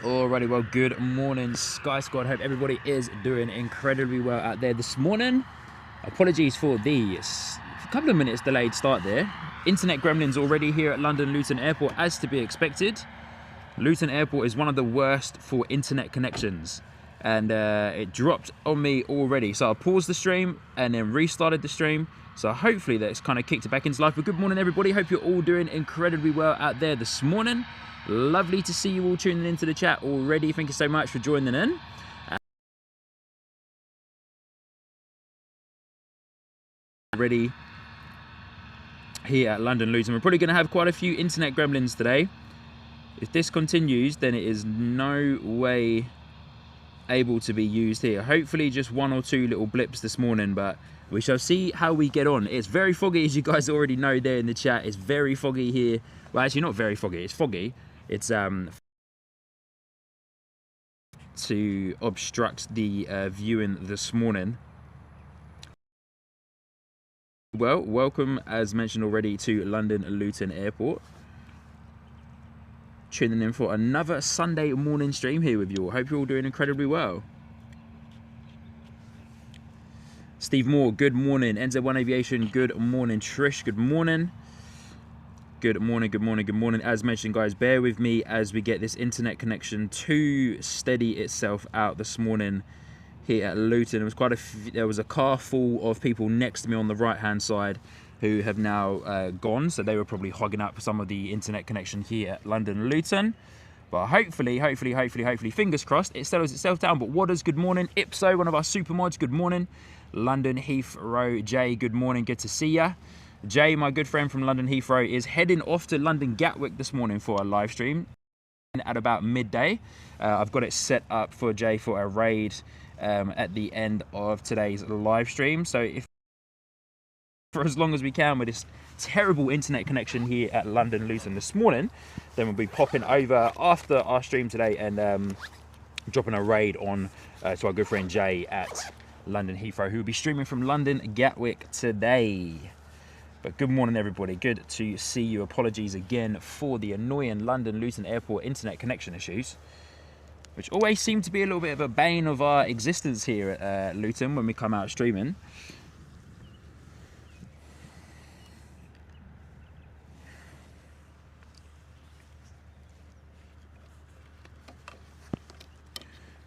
Alrighty, well, good morning, Sky Squad. Hope everybody is doing incredibly well out there this morning. Apologies for the couple of minutes delayed start there. Internet gremlins already here at London Luton Airport, as to be expected. Luton Airport is one of the worst for internet connections, and it dropped on me already. So I paused the stream and then restarted the stream. So hopefully that's kind of kicked it back into life. But good morning, everybody. Hope you're all doing incredibly well out there this morning. Lovely to see you all tuning into the chat already. Thank you so much for joining in. Already here at London Luton. We're probably going to have quite a few internet gremlins today. If this continues, then it is no way able to be used here. Hopefully just one or two little blips this morning, but we shall see how we get on. It's very foggy, as you guys already know there in the chat. It's very foggy here. Well, actually not very foggy, it's foggy. It's to obstruct the viewing this morning. Well, welcome, as mentioned already, to London Luton Airport. Tuning in for another Sunday morning stream here with you all. Hope you're all doing incredibly well. Steve Moore, good morning. NZ1 Aviation, good morning. Trish, good morning. Good morning, good morning, good morning. As mentioned, guys, bear with me as we get this internet connection to steady itself out this morning here at Luton. There was a car full of people next to me on the right-hand side who have now gone, so they were probably hogging up some of the internet connection here at London Luton. But hopefully, fingers crossed, it settles itself down. But Wadders, good morning. Ipso, one of our super mods, good morning. London Heathrow, Jay, good morning. Good to see ya. Jay, my good friend from London Heathrow, is heading off to London Gatwick this morning for a live stream at about midday. I've got it set up for Jay for a raid at the end of today's live stream. So if for as long as we can with this terrible internet connection here at London Luton this morning, then we'll be popping over after our stream today and dropping a raid on to our good friend Jay at London Heathrow, who will be streaming from London Gatwick today. But good morning, everybody. Good to see you. Apologies again for the annoying London Luton Airport internet connection issues, which always seem to be a little bit of a bane of our existence here at Luton when we come out streaming.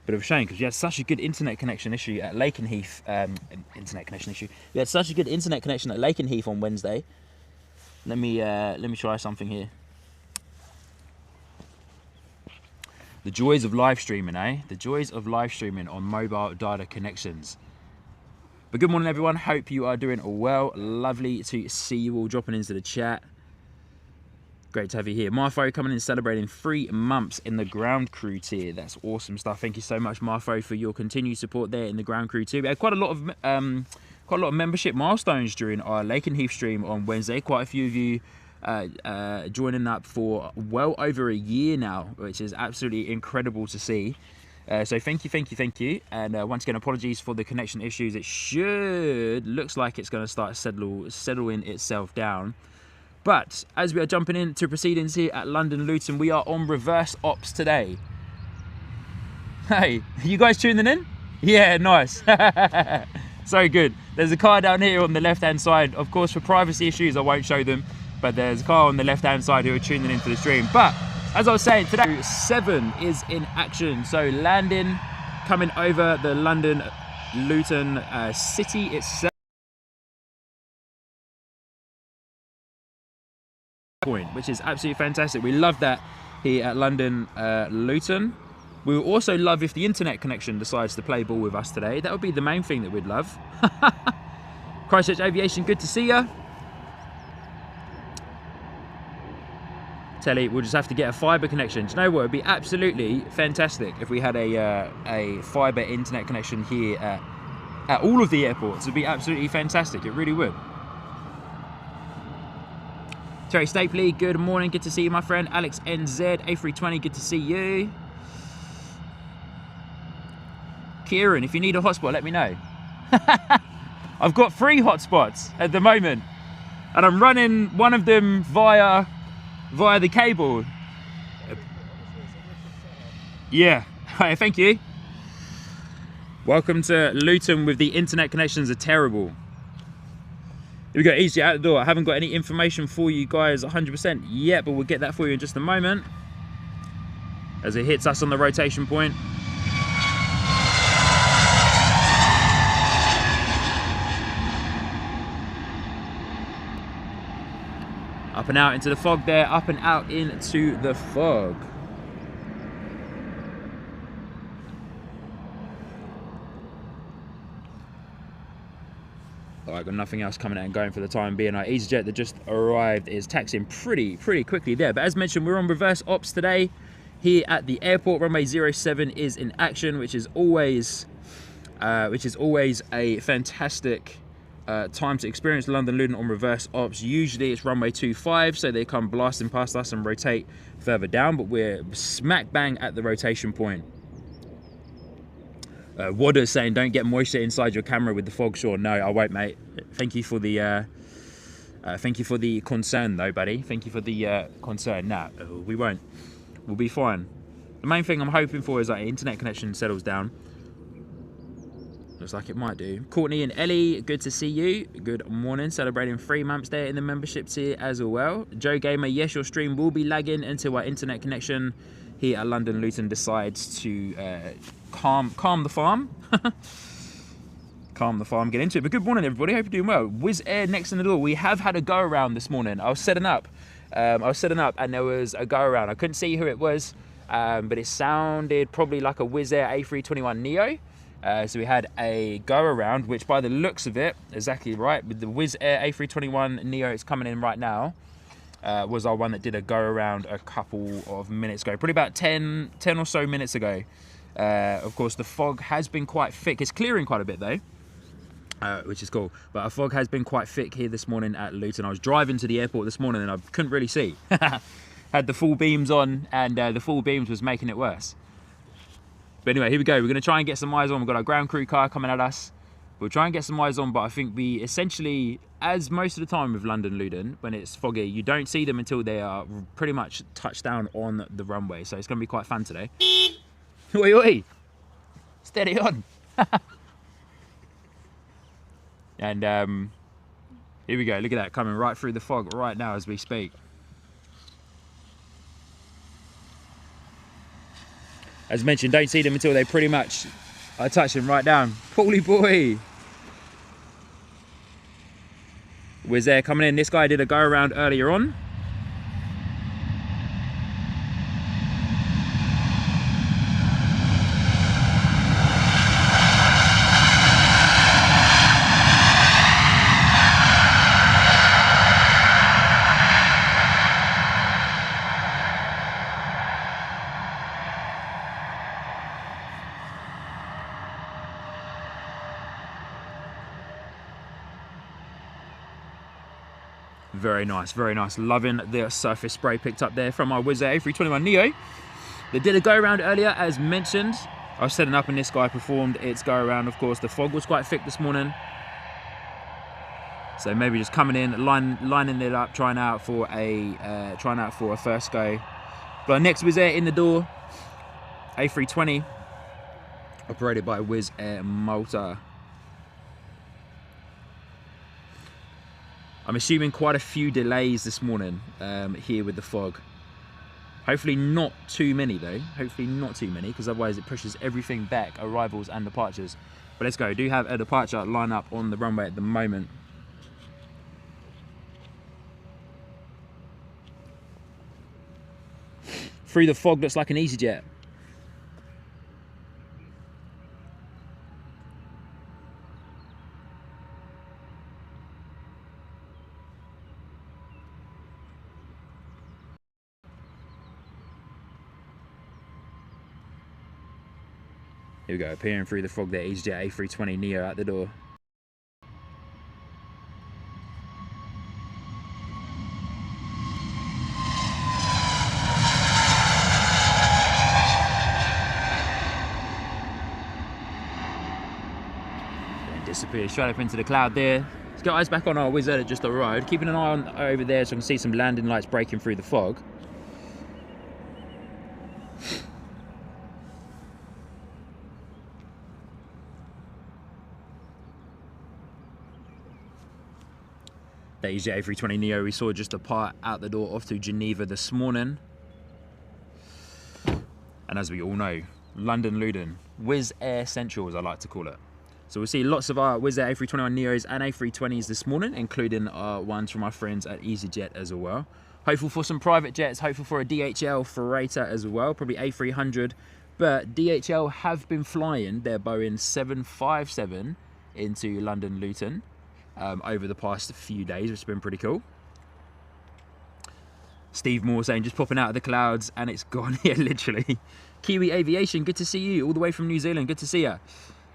Bit of a shame because we had such a good internet connection issue at Lakenheath. We had such a good internet connection at Lakenheath on Wednesday. Let me try something here. The joys of live streaming, eh? The joys of live streaming on mobile data connections. But good morning, everyone. Hope you are doing well. Lovely to see you all dropping into the chat. Great to have you here. Marfo coming in celebrating 3 months in the ground crew tier. That's awesome stuff. Thank you so much, Marfo, for your continued support there in the ground crew tier. We had quite a lot of membership milestones during our Lakenheath stream on Wednesday. Quite a few of you joining up for well over a year now, which is absolutely incredible to see. So thank you. And once again, apologies for the connection issues. It looks like it's going to start settling itself down. But as we are jumping into proceedings here at London Luton, we are on reverse ops today. Hey, you guys tuning in? Yeah, nice. So good. There's a car down here on the left-hand side. Of course, for privacy issues, I won't show them. But there's a car on the left-hand side who are tuning into the stream. But as I was saying, today 7 is in action. So landing, coming over the London Luton city itself. Point, which is absolutely fantastic. We love that here at London Luton. We will also love if the internet connection decides to play ball with us today. That would be the main thing that we'd love. Christchurch Aviation, good to see ya. Telly, we'll just have to get a fibre connection. Do you know what? It'd be absolutely fantastic if we had a fibre internet connection here at all of the airports. It'd be absolutely fantastic. It really would. Terry Stapley, good morning. Good to see you, my friend. Alex NZ, A320, good to see you. Kieran, if you need a hotspot, let me know. I've got 3 hotspots at the moment, and I'm running one of them via the cable. Yeah, thank you. Welcome to Luton with the internet connections are terrible. Here we go, easy out the door. I haven't got any information for you guys 100% yet, but we'll get that for you in just a moment as it hits us on the rotation point. Up and out into the fog there, up and out into the fog. I've got nothing else coming out and going for the time being. Our EasyJet that just arrived is taxiing pretty quickly there. But as mentioned, we're on reverse ops today here at the airport. Runway 07 is in action, which is always a fantastic time to experience London Luton on reverse ops. Usually it's runway 25, so they come blasting past us and rotate further down, but we're smack bang at the rotation point. Wadder's saying, don't get moisture inside your camera with the fog shore. No, I won't, mate. Thank you for the Thank you for the concern though, buddy. Thank you for the concern. Nah, we won't. We'll be fine. The main thing I'm hoping for is that internet connection settles down. Looks like it might do. Courtney and Ellie, good to see you. Good morning. Celebrating 3 months there in the membership tier as well. Joe Gamer, yes, your stream will be lagging until our internet connection here at London Luton decides to calm the farm. Calm the farm, get into it. But good morning, everybody. Hope you're doing well. Wizz Air next in the door. We have had a go around this morning. I was setting up. And there was a go around. I couldn't see who it was, but it sounded probably like a Wizz Air A321neo. So we had a go around, which by the looks of it, exactly right, with the Wizz Air A321neo, it's coming in right now, was our one that did a go around a couple of minutes ago, probably about 10 or so minutes ago. Of course, the fog has been quite thick. It's clearing quite a bit though, which is cool. But our fog has been quite thick here this morning at Luton. I was driving to the airport this morning and I couldn't really see. Had the full beams on, and the full beams was making it worse. But anyway, here we go. We're going to try and get some eyes on. We've got our ground crew car coming at us. We'll try and get some eyes on, but I think we essentially, as most of the time with London Luton, when it's foggy, you don't see them until they are pretty much touched down on the runway. So it's going to be quite fun today. Oi, oi. Steady on. And here we go. Look at that, coming right through the fog right now as we speak. As mentioned, don't see them until they pretty much are touching right down. Paulie boy. Wizz Air coming in. This guy did a go around earlier on. Very nice, very nice. Loving the surface spray picked up there from our Wizz Air A321neo. They did a go around earlier, as mentioned. I was setting up and this guy performed its go around. Of course, the fog was quite thick this morning, so maybe just coming in, lining it up, trying out for a first go. But our next Wizz Air in the door, A320, operated by Wizz Air Malta. I'm assuming quite a few delays this morning here with the fog. Hopefully not too many though. Hopefully not too many, because otherwise it pushes everything back, arrivals and departures. But let's go. I do have a departure line up on the runway at the moment. Through the fog, looks like an EasyJet. Here we go, appearing through the fog there, EasyJet A320neo out the door. And disappears straight up into the cloud there. Let's get eyes back on our Wizz Air that just arrived. Keeping an eye on over there so I can see some landing lights breaking through the fog. The EasyJet A320neo we saw just depart out the door off to Geneva this morning. And as we all know, London Luton, Wizz Air Central as I like to call it. So we'll see lots of our Wizz Air A321neos and A320s this morning, including ones from our friends at EasyJet as well. Hopeful for some private jets, hopeful for a DHL freighter as well, probably A300. But DHL have been flying their Boeing 757 into London Luton over the past few days, which has been pretty cool. Steve Moore saying just popping out of the clouds and it's gone here literally. Kiwi Aviation, good to see you all the way from New Zealand. Good to see you.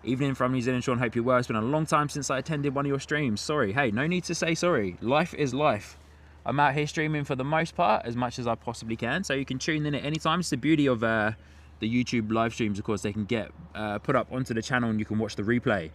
Evening from New Zealand, Sean. Hope you're well. It's been a long time since I attended one of your streams. Sorry. Hey, no need to say sorry. Life is life. I'm out here streaming for the most part as much as I possibly can, so you can tune in at any time. It's the beauty of the YouTube live streams. Of course, they can get put up onto the channel and you can watch the replay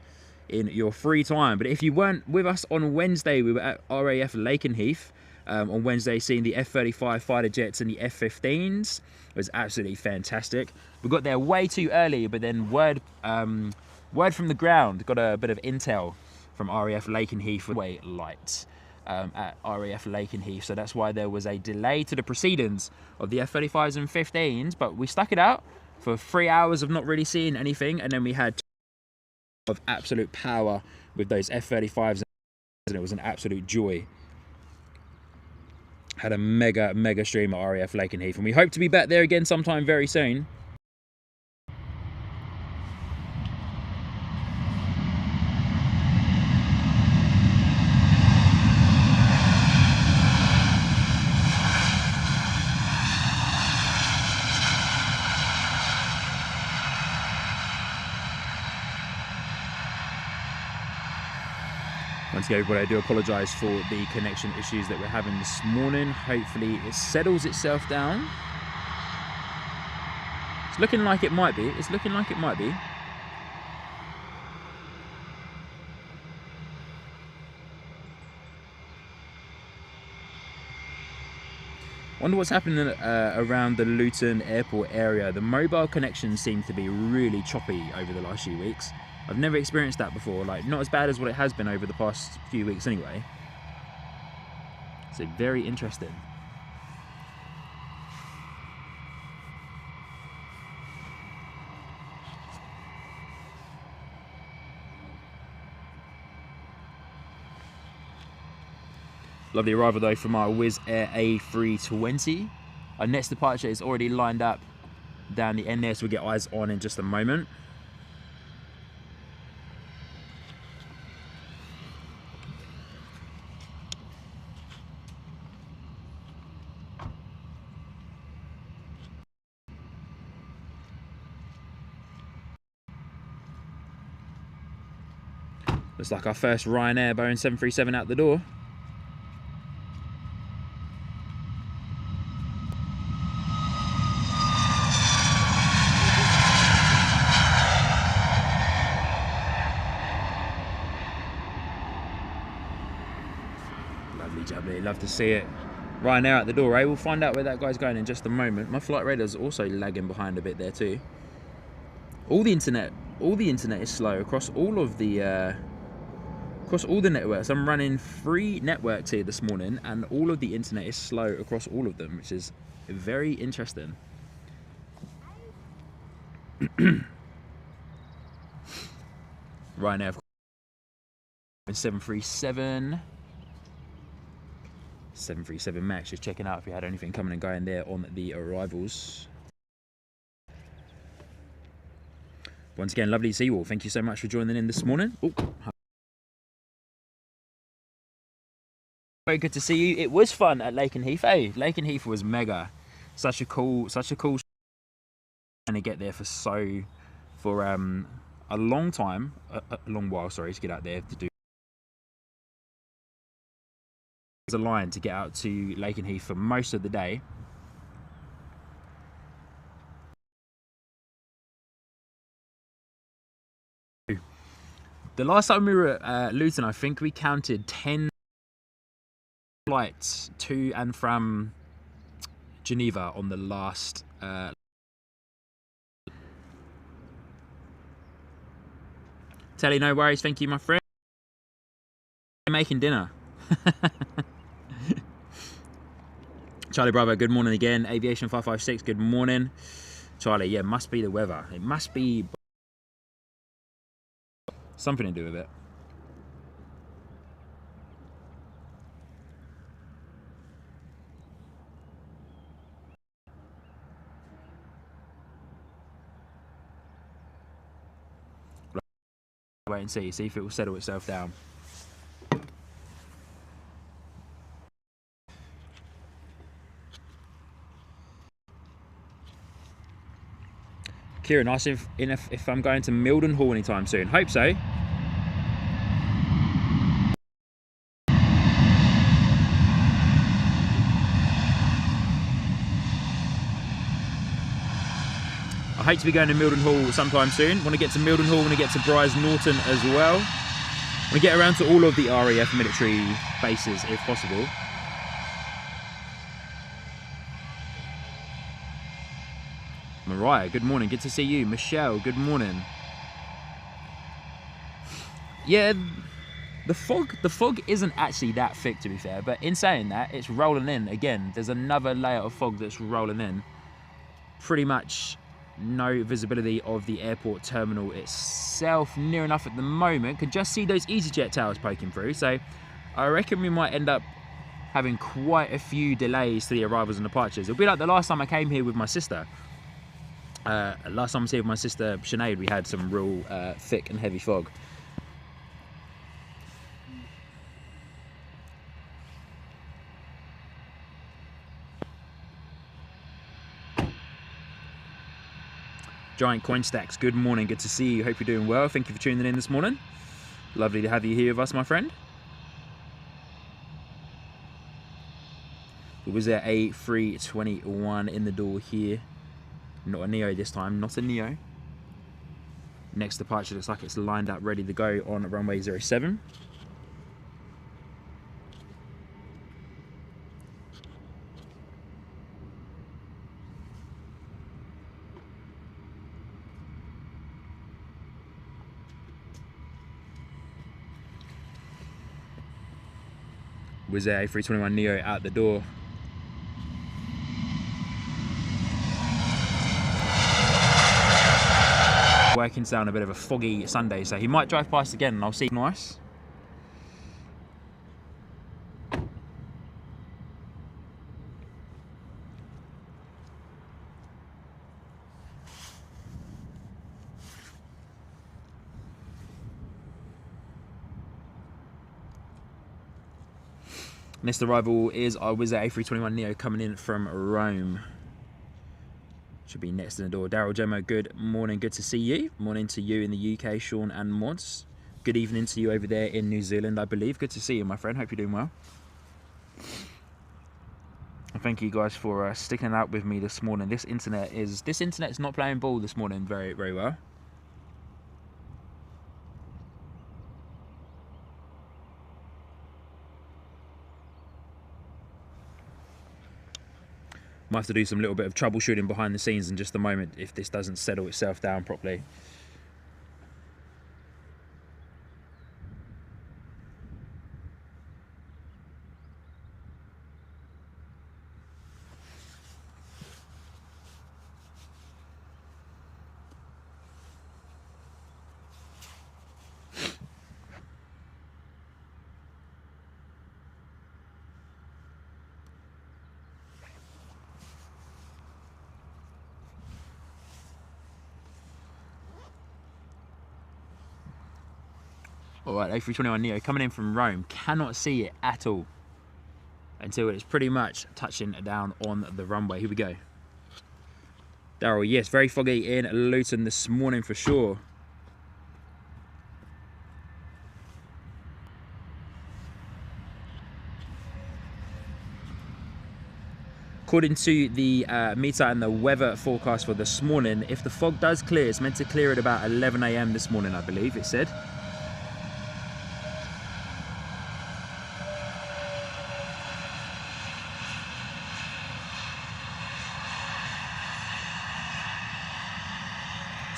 in your free time. But if you weren't with us on Wednesday, we were at RAF Lakenheath on Wednesday, seeing the F-35 fighter jets and the F-15s. It was absolutely fantastic. We got there way too early, but then word from the ground, got a bit of intel from RAF Lakenheath, way light at RAF Lakenheath, so that's why there was a delay to the proceedings of the F-35s and 15s, but we stuck it out for 3 hours of not really seeing anything, and then we had of absolute power with those F-35s, and it was an absolute joy. Had a mega stream at RAF Lakenheath, and we hope to be back there again sometime very soon. Once again, everybody, I do apologise for the connection issues that we're having this morning. Hopefully it settles itself down. It's looking like it might be. It's looking like it might be. Wonder what's happening around the Luton airport area. The mobile connection seems to be really choppy over the last few weeks. I've never experienced that before, like not as bad as what it has been over the past few weeks anyway. So very interesting. Lovely arrival though from our Wizz Air A320. Our next departure is already lined up down the end there, so we'll get eyes on in just a moment. Looks like our first Ryanair Boeing 737 out the door. Lovely jubbly, love to see it. Ryanair out the door, eh? We'll find out where that guy's going in just a moment. My flight radar's also lagging behind a bit there too. All the internet is slow across all of the across all the networks. I'm running 3 networks here this morning, and all of the internet is slow across all of them, which is very interesting. Ryanair 737 MAX, just checking out if we had anything coming and going there on the arrivals. Once again, lovely to see you all. Thank you so much for joining in this morning. Ooh. Very good to see you. It was fun at Lakenheath. Hey, Lakenheath was mega. Such a cool and to get there for a long time, a long while, sorry, to get out there to do. There's a line to get out to Lakenheath for most of the day. The last time we were at Luton, I think we counted 10 flights to and from Geneva on the last Telly, no worries, thank you my friend. Making dinner. Charlie Bravo, good morning again. Aviation 556, good morning. Charlie, yeah, must be the weather. It must be something to do with it. Wait and see if it will settle itself down. Kieran, ask if I'm going to Mildenhall anytime soon. Hope so. I hate to be going to Mildenhall sometime soon. Want to get to Mildenhall, want to get to Brize Norton as well. We get around to all of the RAF military bases if possible. Mariah, good morning. Good to see you. Michelle, good morning. Yeah, the fog isn't actually that thick, to be fair, but in saying that, it's rolling in again. There's another layer of fog that's rolling in. Pretty much no visibility of the airport terminal itself near enough at the moment. Could just see those EasyJet towers poking through, so I reckon we might end up having quite a few delays to the arrivals and departures. It'll be like the last time I came here with my sister. Last time I was here with my sister Sinead, we had some real thick and heavy fog. Giant Coin Stacks, good morning, good to see you. Hope you're doing well. Thank you for tuning in this morning. Lovely to have you here with us, my friend. The Wizz Air A321 in the door here. Not a Neo this time, not a Neo. Next departure looks like it's lined up, ready to go on runway 07. Wizz Air A321 Neo out the door. Working down a bit of a foggy Sunday, so he might drive past again and I'll see. Nice. Next arrival is our Wizz Air A321 Neo coming in from Rome. Should be next in the door. Daryl Gemmo, good morning, good to see you. Morning to you in the UK, Sean and Mods. Good evening to you over there in New Zealand, I believe. Good to see you, my friend. Hope you're doing well. And thank you guys for sticking out with me this morning. This internet's not playing ball this morning very, very well. Might have to do some little bit of troubleshooting behind the scenes in just a moment if this doesn't settle itself down properly. Alright, A321 Neo coming in from Rome. Cannot see it at all until it's pretty much touching down on the runway. Here we go. Daryl, yes, very foggy in Luton this morning for sure. According to the meter and the weather forecast for this morning, if the fog does clear, it's meant to clear at about 11 AM this morning, I believe it said.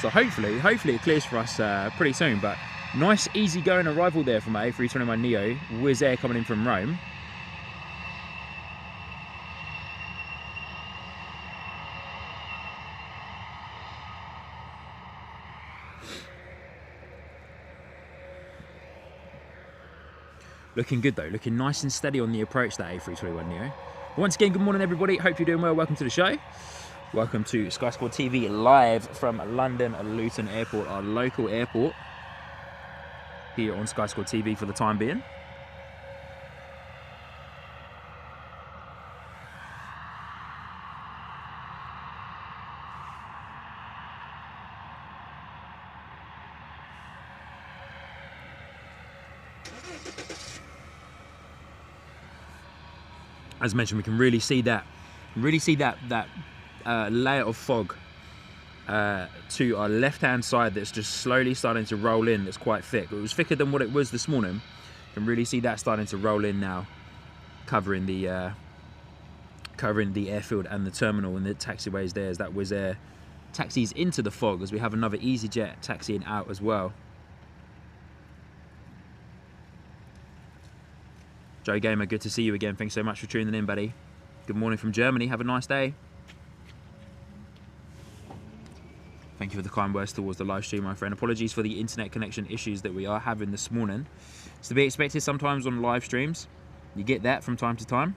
So hopefully it clears for us pretty soon. But nice, easy going arrival there from our A321 Neo. Wizz Air coming in from Rome. Looking good though, looking nice and steady on the approach, that A321 Neo. Once again, good morning everybody, hope you're doing well, welcome to the show. Welcome to Sky Squad TV live from London Luton Airport, our local airport, here on Sky Squad TV for the time being. As mentioned, we can really see that layer of fog to our left-hand side that's just slowly starting to roll in. That's quite thick. It was thicker than what it was this morning. You can really see that starting to roll in now, covering the airfield and the terminal and the taxiways there as that Wizz Air taxis into the fog, as we have another EasyJet taxiing out as well. Joe Gamer, good to see you again. Thanks so much for tuning in, buddy. Good morning from Germany. Have a nice day. Thank you for the kind words towards the live stream, my friend. Apologies for the internet connection issues that we are having this morning. It's to be expected sometimes on live streams. You get that from time to time.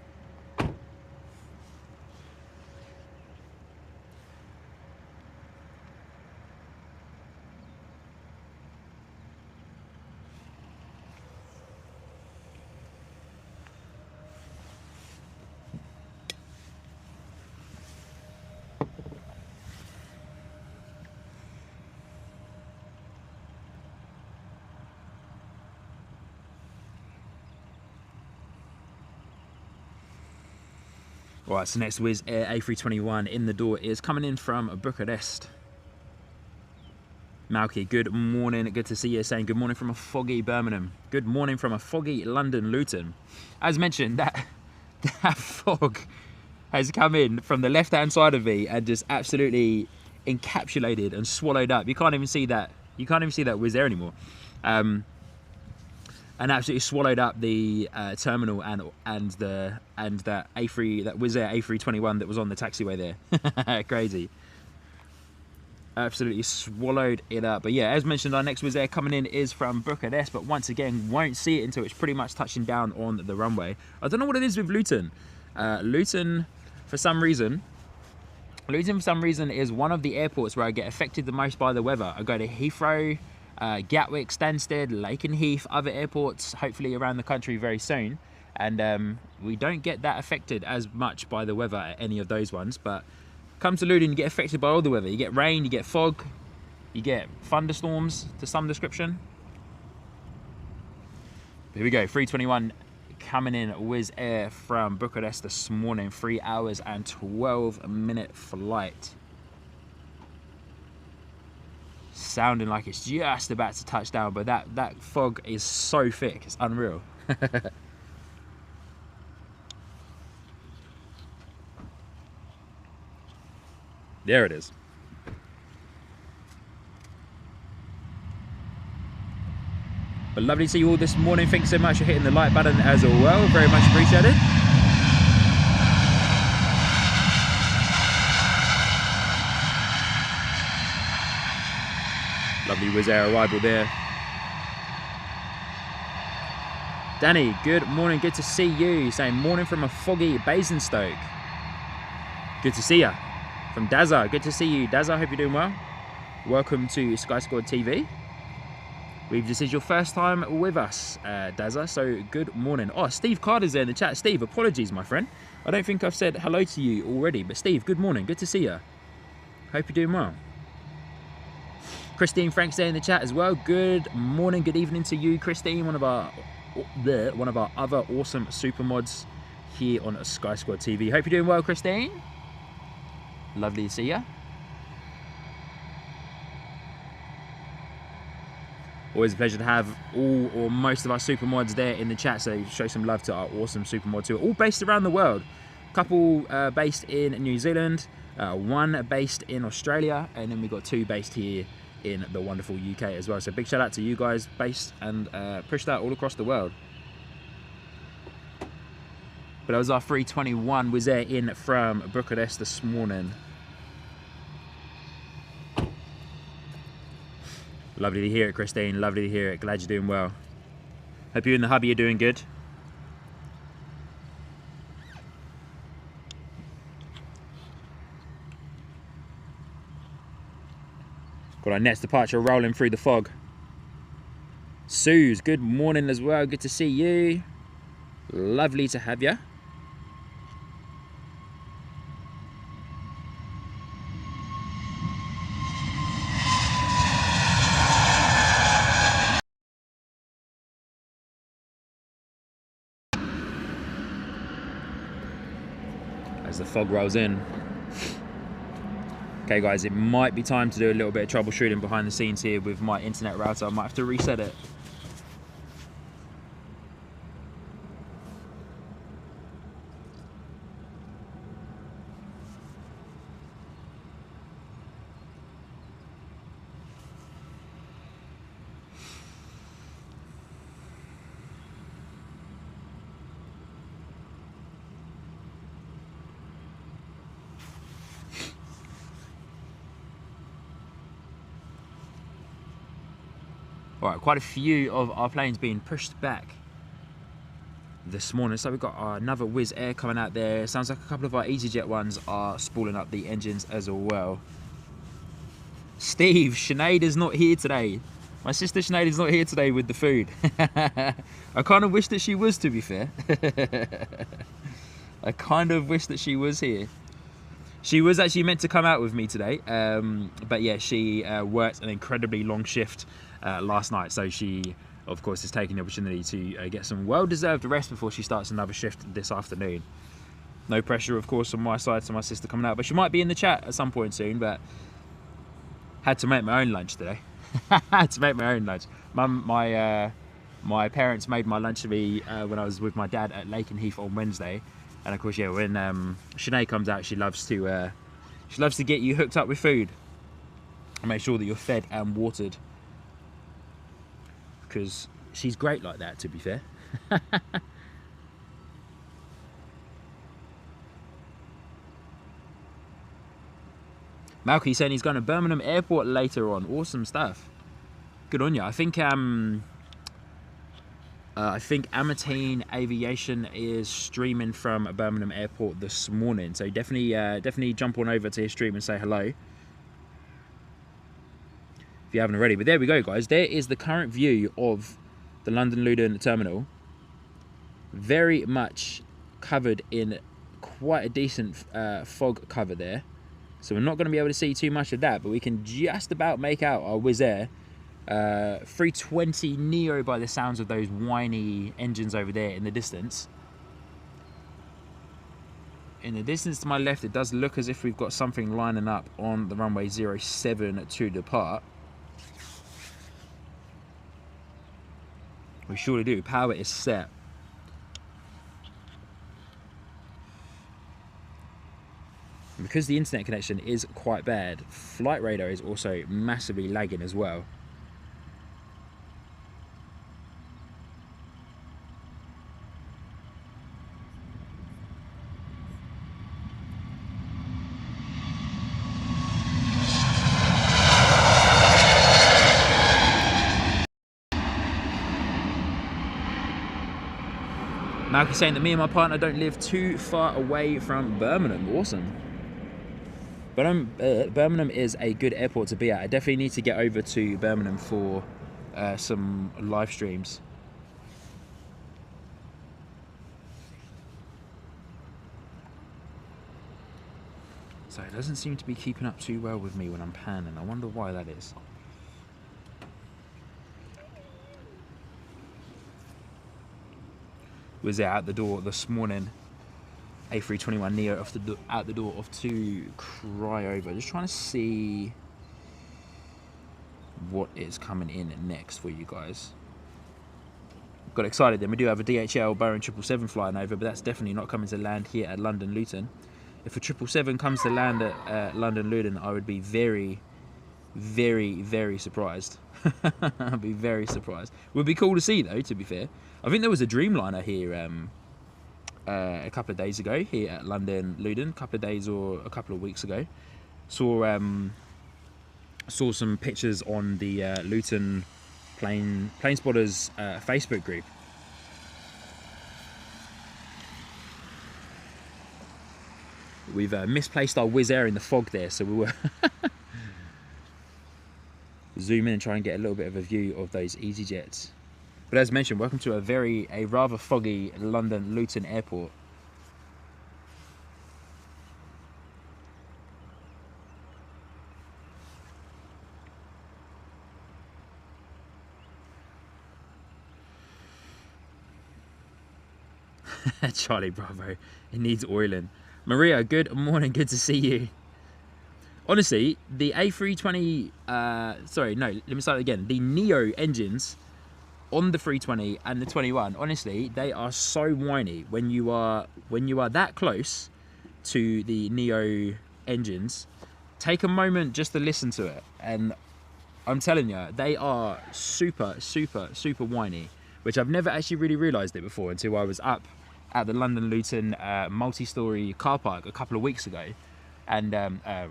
Right, so next Wizz Air A321 in the door is coming in from Bucharest. Malky, good morning. Good to see you. Saying good morning from a foggy Birmingham. Good morning from a foggy London Luton. As mentioned, that fog has come in from the left-hand side of me and just absolutely encapsulated and swallowed up. You can't even see that. You can't even see that Wizz Air anymore. And absolutely swallowed up the terminal and that Wizz Air A321 that was on the taxiway there. Crazy. Absolutely swallowed it up. But yeah, as mentioned, our next Wizz Air coming in is from Bucharest, but once again, won't see it until it's pretty much touching down on the runway. I don't know what it is with Luton. Luton, for some reason, is one of the airports where I get affected the most by the weather. I go to Heathrow, Gatwick, Stansted, Lakenheath, other airports, hopefully around the country very soon. And we don't get that affected as much by the weather at any of those ones. But come to Luton, you get affected by all the weather. You get rain, you get fog, you get thunderstorms to some description. Here we go, 321 coming in Wizz Air from Bucharest this morning. 3 hours and 12-minute flight. Sounding like it's just about to touch down, but that fog is so thick, it's unreal. There it is. But lovely to see you all this morning. Thanks so much for hitting the like button as well. Very much appreciated. Lovely Wizz Air arrival there. Danny, good morning. Good to see you. Saying morning from a foggy Basingstoke. Good to see you. From Dazza, good to see you. Dazza, hope you're doing well. Welcome to Sky Squad TV. This is your first time with us, Dazza, so good morning. Oh, Steve Carter's there in the chat. Steve, apologies, my friend. I don't think I've said hello to you already, but Steve, good morning. Good to see you. Hope you're doing well. Christine Frank's there in the chat as well. Good morning, good evening to you, Christine, one of our other awesome super mods here on Sky Squad TV. Hope you're doing well, Christine. Lovely to see you. Always a pleasure to have all or most of our super mods there in the chat, so show some love to our awesome super mods who are all based around the world. A couple based in New Zealand, one based in Australia, and then we got 2 based here in the wonderful UK as well. So big shout out to you guys based and pushed out all across the world. But that was our 321 Wizz Air in from Bucharest this morning. Lovely to hear it, Christine. Lovely to hear it. Glad you're doing well. Hope you and the hubby are doing good. Got our next departure rolling through the fog. Suze, good morning as well. Good to see you. Lovely to have you. As the fog rolls in. Okay guys, it might be time to do a little bit of troubleshooting behind the scenes here with my internet router. I might have to reset it. All right, quite a few of our planes being pushed back this morning. So we've got another Wizz Air coming out there. Sounds like a couple of our EasyJet ones are spooling up the engines as well. Steve, Sinead is not here today. My sister Sinead is not here today with the food. I kind of wish that she was, to be fair. I kind of wish that she was here. She was actually meant to come out with me today, but yeah, she worked an incredibly long shift last night, so she, of course, is taking the opportunity to get some well-deserved rest before she starts another shift this afternoon. No pressure, of course, on my side to my sister coming out, but she might be in the chat at some point soon, but had to make my own lunch today. Had to make my own lunch. My parents made my lunch for me when I was with my dad at Lakenheath on Wednesday. And of course, yeah, when Sinead comes out, she loves to get you hooked up with food and make sure that you're fed and watered, because she's great like that, to be fair. Malky saying he's going to Birmingham Airport later on. Awesome stuff. Good on you. I think Amatine Aviation is streaming from Birmingham Airport this morning, so definitely jump on over to his stream and say hello if you haven't already. But there we go, guys. There is the current view of the London Luton terminal. Very much covered in quite a decent fog cover there, so we're not going to be able to see too much of that, but we can just about make out our Wizz Air 320 Neo by the sounds of those whiny engines over there in the distance. In the distance to my left, it does look as if we've got something lining up on the runway 07 to depart. We surely do. Power is set. And because the internet connection is quite bad, flight radar is also massively lagging as well. Malky's saying that me and my partner don't live too far away from Birmingham. Awesome. Birmingham is a good airport to be at. I definitely need to get over to Birmingham for some live streams. So it doesn't seem to be keeping up too well with me when I'm panning. I wonder why that is. Was out the door this morning. A321 Neo out the door off to Cryover. Just trying to see what is coming in next for you guys. Got excited then. We do have a DHL Boeing 777 flying over, but that's definitely not coming to land here at London Luton. If a 777 comes to land at London Luton, I would be very, very, very surprised. I'd be very surprised. Would be cool to see though, to be fair. I think there was a Dreamliner here a couple of days ago here at London Luton, a couple of days or a couple of weeks ago. Saw some pictures on the Luton Plane Spotters Facebook group. We've misplaced our Wizz Air in the fog there, so we were zoom in and try and get a little bit of a view of those EasyJets. But as mentioned, welcome to a rather foggy London Luton Airport. Charlie Bravo, it needs oiling. Maria, good morning, good to see you. Honestly, the A320, sorry, no, let me start again. The Neo engines on the 320 and the 21, honestly, they are so whiny when you are that close to the Neo engines. Take a moment just to listen to it, and I'm telling you, they are super, super, super whiny, which I've never actually really realised it before until I was up at the London Luton multi-storey car park a couple of weeks ago. And a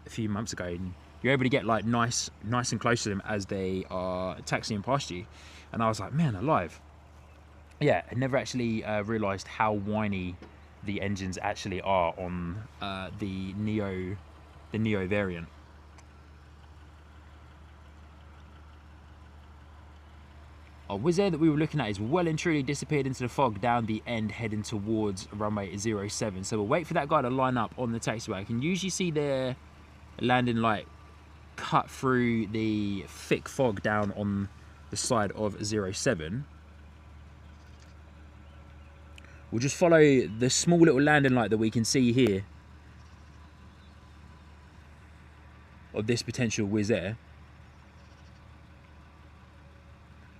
few months ago, and you're able to get like nice and close to them as they are taxiing past you. And I was like, man, alive. Yeah, I never actually realised how whiny the engines actually are on the Neo variant. Our Wizz Air that we were looking at is well and truly disappeared into the fog down the end, heading towards runway 07. So we'll wait for that guy to line up on the taxiway. I can usually see their landing light cut through the thick fog down on the side of 07. We'll just follow the small little landing light that we can see here of this potential Wizz Air.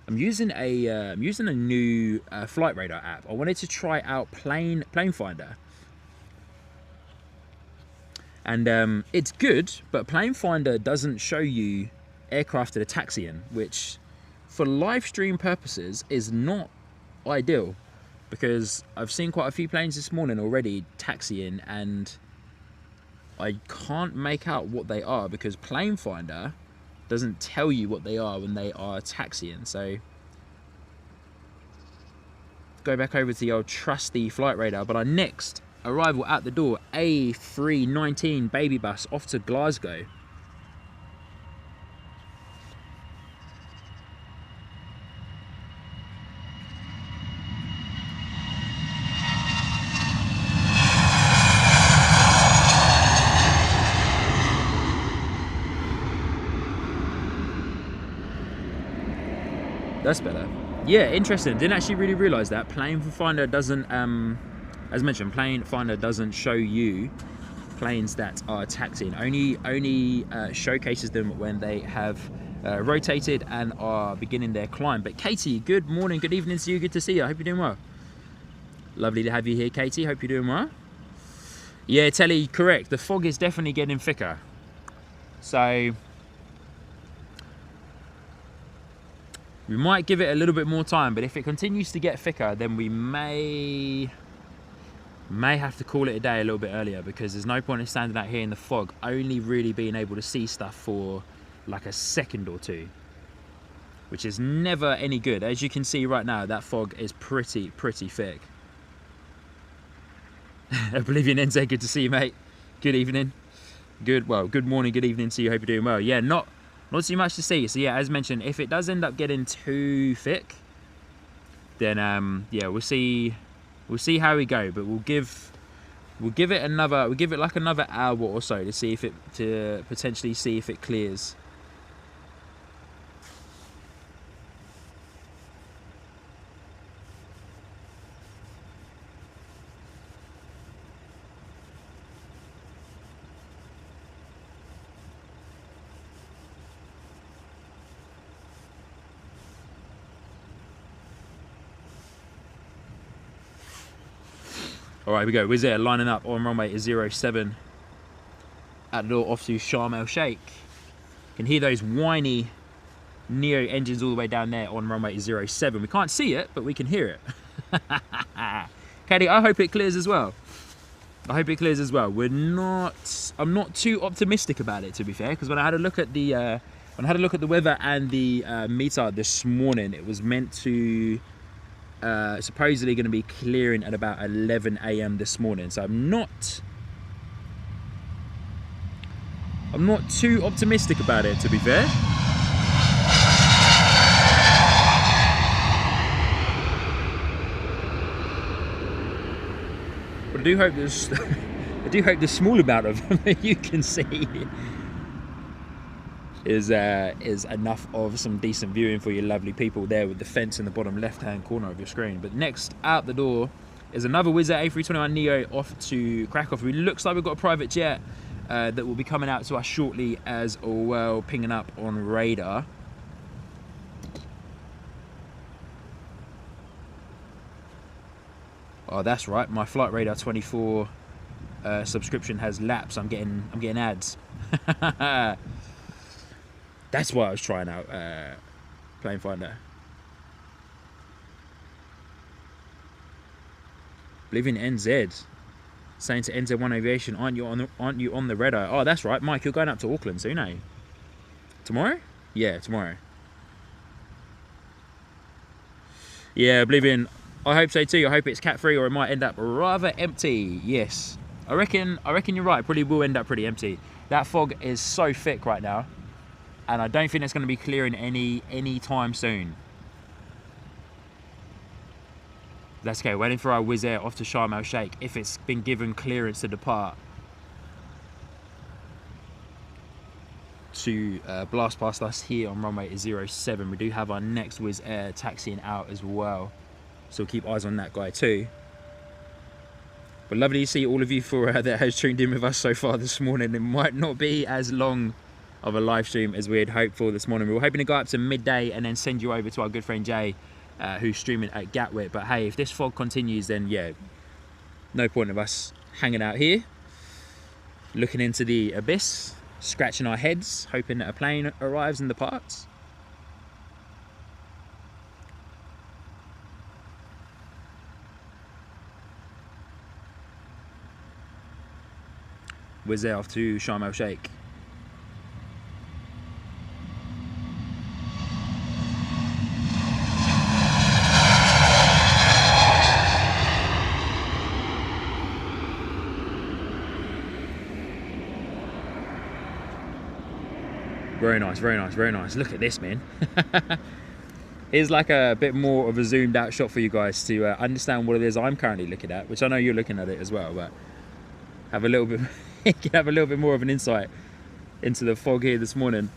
I'm using a new flight radar app. I wanted to try out Plane Finder, and it's good, but Plane Finder doesn't show you aircraft that are taxiing, which for live stream purposes is not ideal, because I've seen quite a few planes this morning already taxiing, and I can't make out what they are because Plane Finder doesn't tell you what they are when they are taxiing. So go back over to the old trusty flight radar. But our next arrival at the door, A319 baby bus off to Glasgow. That's better. Yeah, interesting. Didn't actually really realise that. Plane Finder doesn't, as mentioned, Plane Finder doesn't show you planes that are taxiing. Only showcases them when they have rotated and are beginning their climb. But Katie, good morning, good evening to you. Good to see you. I hope you're doing well. Lovely to have you here, Katie. Hope you're doing well. Yeah, Telly, correct. The fog is definitely getting thicker. So we might give it a little bit more time, but if it continues to get thicker, then we may have to call it a day a little bit earlier, because there's no point in standing out here in the fog, only really being able to see stuff for like a second or two, which is never any good. As you can see right now, that fog is pretty thick. Oblivion NZ, good to see you, mate. Good evening. Good morning, good evening to you. Hope you're doing well. Yeah, not too much to see. So yeah, as mentioned, if it does end up getting too thick, then yeah, we'll see how we go. But we'll give it like another hour or so to see if to potentially see if it clears. All right, here we go. Wizz Air lining up on runway 07 at the door off to Sharm El Sheikh. Can hear those whiny Neo engines all the way down there on runway 07. We can't see it, but we can hear it. Katie, I hope it clears as well. I hope it clears as well. I'm not too optimistic about it, to be fair, because when I had a look at the weather and the meter this morning, it was meant to supposedly going to be clearing at about 11 AM this morning. So I'm not too optimistic about it, to be fair. But I do hope the small amount of them that you can see is enough of some decent viewing for you lovely people there with the fence in the bottom left hand corner of your screen. But next out the door is another Wizz Air A321 Neo off to Krakow. It looks like we've got a private jet that will be coming out to us shortly as well, pinging up on radar. Oh, that's right, my Flight Radar 24 subscription has lapsed. I'm getting ads. That's why I was trying out Plane Finder. Live in NZ. Saying to NZ1 Aviation, aren't you on the red eye? Oh, that's right, Mike. You're going up to Auckland soon, eh? Tomorrow? Yeah, tomorrow. Yeah, believe in. I hope so too. I hope it's cat free, or it might end up rather empty. Yes, I reckon you're right. It probably will end up pretty empty. That fog is so thick right now, and I don't think it's going to be clearing any time soon. That's okay. Waiting for our Wizz Air off to Sharm El Sheikh. If it's been given clearance to depart, to blast past us here on runway 07. We do have our next Wizz Air taxiing out as well, so keep eyes on that guy too. But lovely to see all of you that has tuned in with us so far this morning. It might not be as long of a live stream as we had hoped for this morning. We were hoping to go up to midday and then send you over to our good friend Jay, who's streaming at Gatwick. But hey, if this fog continues, then yeah, no point of us hanging out here, looking into the abyss, scratching our heads, hoping that a plane arrives and departs. Wizz Air off to Sharm El Sheikh. Very nice, very nice, very nice. Look at this, man. Here's like a bit more of a zoomed out shot for you guys to understand what it is I'm currently looking at, which I know you're looking at it as well, but have a little bit you can have a little bit more of an insight into the fog here this morning.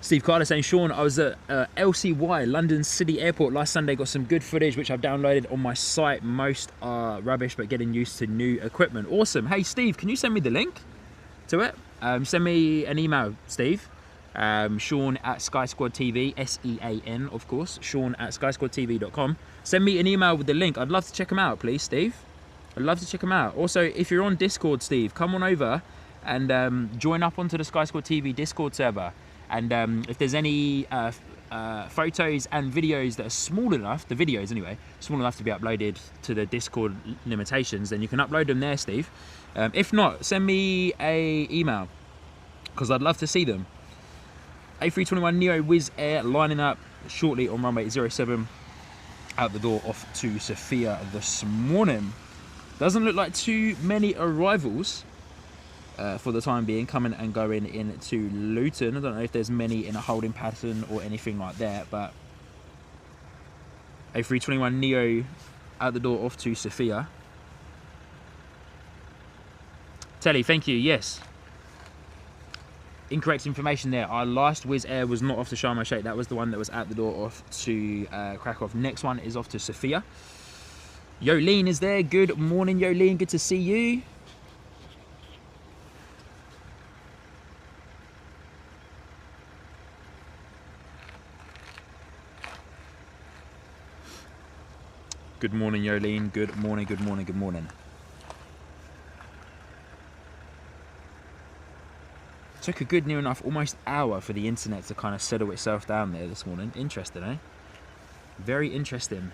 Steve Carter saying, Sean, I was at LCY, London City Airport last Sunday, got some good footage which I've downloaded on my site. Most are rubbish, but getting used to new equipment. Awesome. Hey Steve, can you send me the link to it? Send me an email, Steve. Sean at Sky Squad TV, SEAN of course, Sean at skysquadtv.com. Send me an email with the link. I'd love to check them out, please, Steve. I'd love to check them out. Also, if you're on Discord, Steve, come on over and join up onto the Sky Squad TV Discord server. And if there's any photos and videos that are small enough, the videos anyway, small enough to be uploaded to the Discord limitations, then you can upload them there, Steve. If not, send me a email, because I'd love to see them. A321neo Wizz Air lining up shortly on runway 07, out the door off to Sofia this morning. Doesn't look like too many arrivals for the time being, coming and going into Luton. I don't know if there's many in a holding pattern or anything like that, but A321neo out the door off to Sofia. Telly, thank you, yes. Incorrect information there. Our last Wizz Air was not off to Sharm El Sheikh. That was the one that was at the door off to Krakow. Next one is off to Sofia. Yolene is there. Good morning, Yolene. Good to see you. Good morning, Yolene. Good morning, good morning, good morning. Took a good near enough almost hour for the internet to kind of settle itself down there this morning. Interesting, eh? Very interesting.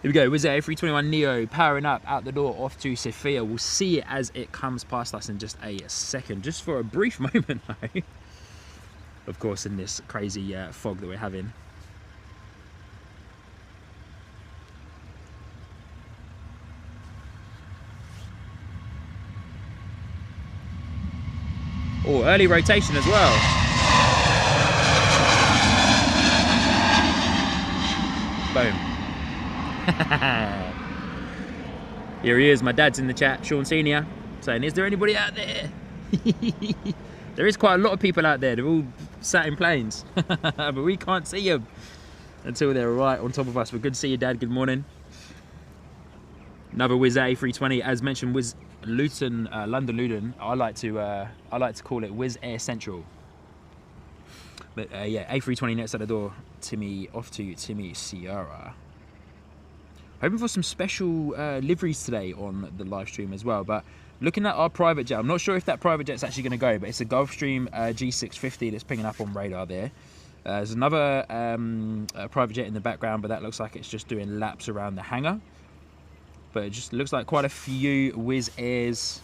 Here we go. Wizz Air A321neo powering up out the door off to Sofia. We'll see it as it comes past us in just a second, just for a brief moment though. Of course, in this crazy fog that we're having. Oh, early rotation as well. Boom. Here he is, my dad's in the chat, Sean Senior, saying, is there anybody out there? There is quite a lot of people out there. They're all sat in planes. But we can't see them until they're right on top of us. But good to see you, Dad. Good morning. Another Wizz Air A320, as mentioned, Wizz Luton, London Luton. I like to call it Wizz Air Central. But yeah, A320 next at the door. Off to Timmy Sierra. Hoping for some special liveries today on the live stream as well. But looking at our private jet, I'm not sure if that private jet's actually going to go, but it's a Gulfstream G650 that's pinging up on radar there. There's another private jet in the background, but that looks like it's just doing laps around the hangar. But it just looks like quite a few Wizz Airs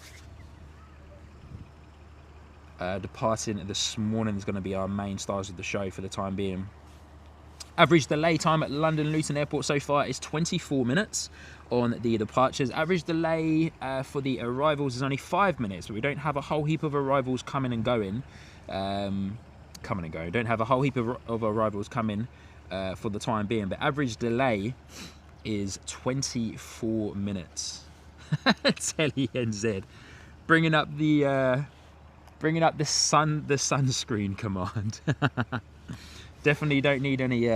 departing this morning is going to be our main stars of the show for the time being. Average delay time at London Luton Airport so far is 24 minutes on the departures. Average delay for the arrivals is only 5 minutes, but we don't have a whole heap of arrivals coming and going. Don't have a whole heap of arrivals coming for the time being, but average delay is 24 minutes. Telly NZ bringing up the sunscreen command. Definitely don't need any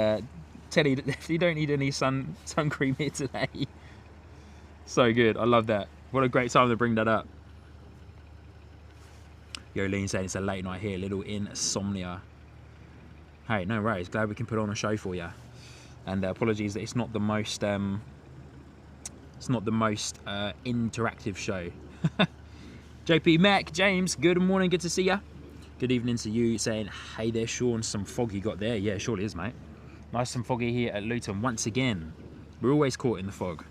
Telly, definitely don't need any sun cream here today. So good, I love that. What a great time to bring that up. Yolene saying it's a late night here, little insomnia. Hey, no worries, glad we can put on a show for you. And apologies that it's not the most interactive show. JP Mac, James, good morning, good to see ya. Good evening to you, saying, hey there, Sean, some foggy got there. Yeah, surely is, mate. Nice and foggy here at Luton once again. We're always caught in the fog.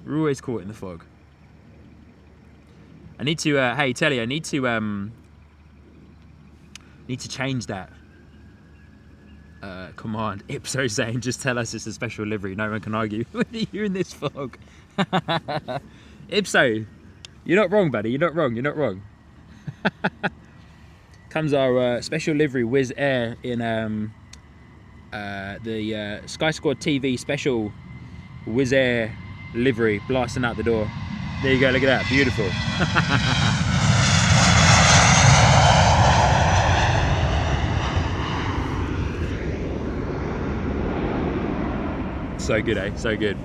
We're always caught in the fog. I need to, hey, Telly, I need to change that command. Ipso saying, just tell us it's a special livery. No one can argue with you in this fog. Ipso, you're not wrong, buddy. You're not wrong. You're not wrong. Comes our special livery Wizz Air in the Sky Squad TV special Wizz Air livery blasting out the door. There you go, look at that, beautiful. So good, eh? So good.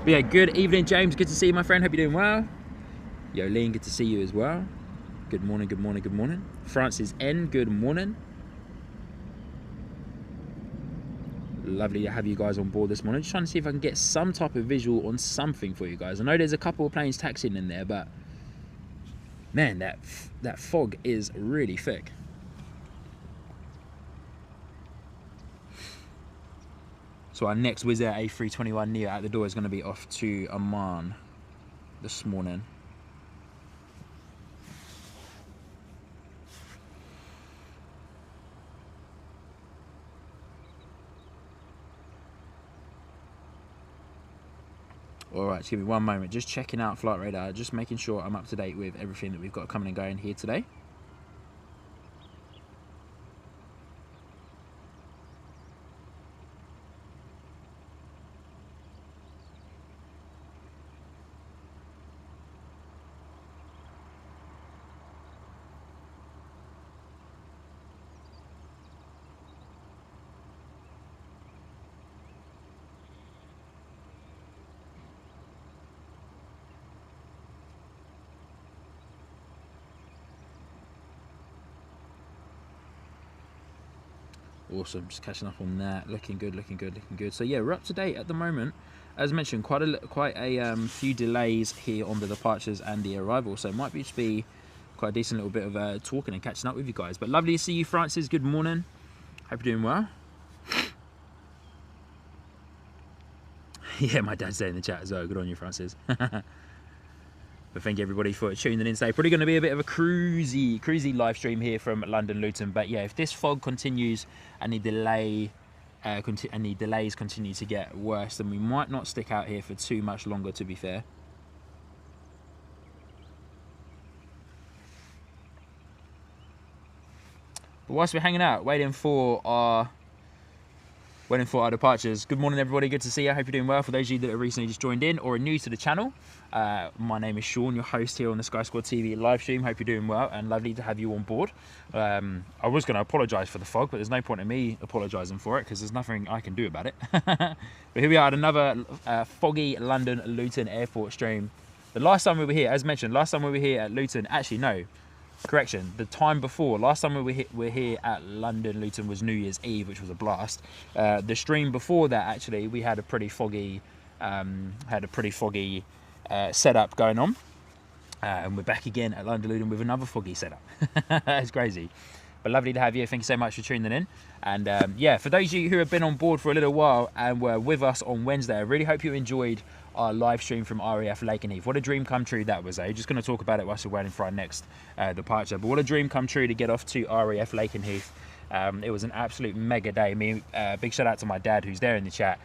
But yeah, good evening, James. Good to see you, my friend. Hope you're doing well. Yolene, good to see you as well. Good morning, good morning, good morning. Francis N, good morning. Lovely to have you guys on board this morning. Just trying to see if I can get some type of visual on something for you guys. I know there's a couple of planes taxiing in there, but man, that fog is really thick. So our next Wizz Air A321neo out the door is going to be off to Oman this morning. Alright, just give me one moment, just checking out flight radar, just making sure I'm up to date with everything that we've got coming and going here today. Awesome, just catching up on that. Looking good, looking good, looking good. So yeah, we're up to date at the moment. As mentioned, quite a few delays here on the departures and the arrival. So it might just be quite a decent little bit of talking and catching up with you guys. But lovely to see you, Francis. Good morning. Hope you're doing well. Yeah, my dad's there in the chat as well. Good on you, Francis. But thank you everybody for tuning in today. Probably going to be a bit of a cruisy live stream here from London Luton. But yeah, if this fog continues and the delays continue to get worse, then we might not stick out here for too much longer, to be fair. But whilst we're hanging out, waiting for our waiting for our departures. Good morning, everybody. Good to see you. I hope you're doing well. For those of you that have recently just joined in or are new to the channel, my name is Sean, your host here on the Sky Squad TV live stream. Hope you're doing well and lovely to have you on board. I was going to apologise for the fog, but there's no point in me apologising for it because there's nothing I can do about it. But here we are at another foggy London Luton airport stream. The last time we were here, as mentioned, last time we were here at Luton, actually no, correction, the time before, last time we were here at London Luton was New Year's Eve, which was a blast. The stream before that, actually, we had a pretty foggy, setup going on. And we're back again at London Luton with another foggy setup. It's crazy. But lovely to have you. Thank you so much for tuning in. And yeah, for those of you who have been on board for a little while and were with us on Wednesday, I really hope you enjoyed our live stream from RAF Lakenheath. What a dream come true that was, eh? Just going to talk about it whilst we're waiting for our next departure. But what a dream come true to get off to RAF Lakenheath. It was an absolute mega day. Big shout out to my dad who's there in the chat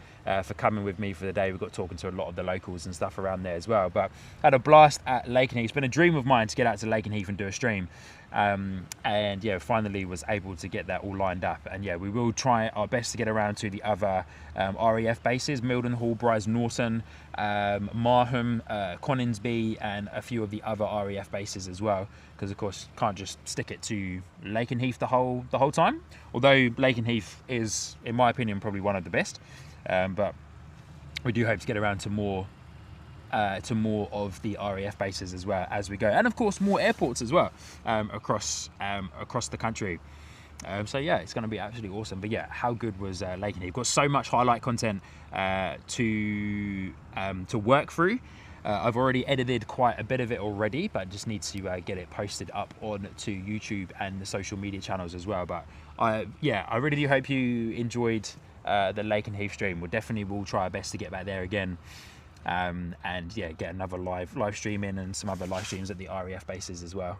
for coming with me for the day. We got talking to a lot of the locals and stuff around there as well. But had a blast at Lakenheath. It's been a dream of mine to get out to Lakenheath and do a stream. And yeah, finally was able to get that all lined up. And yeah, we will try our best to get around to the other RAF bases: Mildenhall, Brize Norton, Marham, Coningsby, and a few of the other RAF bases as well. Because of course, can't just stick it to Lakenheath the whole time. Although Lakenheath is, in my opinion, probably one of the best. But we do hope to get around to more of the RAF bases as well as we go, and of course more airports as well across the country. So yeah, it's going to be absolutely awesome. But yeah, how good was Lakenheath? Got so much highlight content to work through. I've already edited quite a bit of it already, but just need to get it posted up on to YouTube and the social media channels as well. But I really do hope you enjoyed the Lakenheath stream. We'll try our best to get back there again. And yeah, get another live stream in and some other live streams at the RAF bases as well.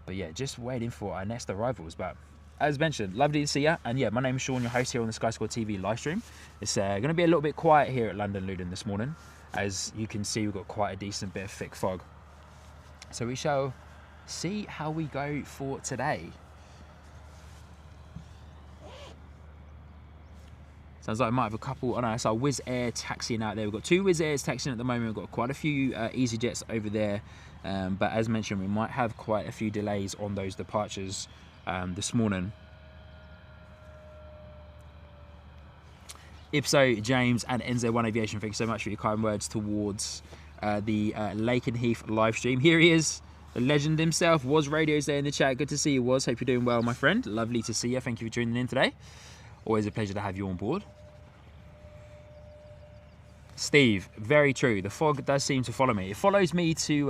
But yeah, just waiting for our next arrivals. But as mentioned, lovely to see you. And yeah, my name is Sean, your host here on the Sky Squad TV live stream. It's going to be a little bit quiet here at London Luton this morning. As you can see, we've got quite a decent bit of thick fog. So we shall see how we go for today. Sounds like I might have a couple. Oh no, it's our Wizz Air taxiing out there. We've got 2 Wizz Airs taxiing at the moment. We've got quite a few EasyJets over there. But as mentioned, we might have quite a few delays on those departures this morning. Ipso, James, and NZ1 Aviation, thank you so much for your kind words towards the Lakenheath live stream. Here he is, the legend himself. Wizz Radio's there in the chat. Good to see you, Wizz. Hope you're doing well, my friend. Lovely to see you. Thank you for tuning in today. Always a pleasure to have you on board. Steve, very true. The fog does seem to follow me. It follows me to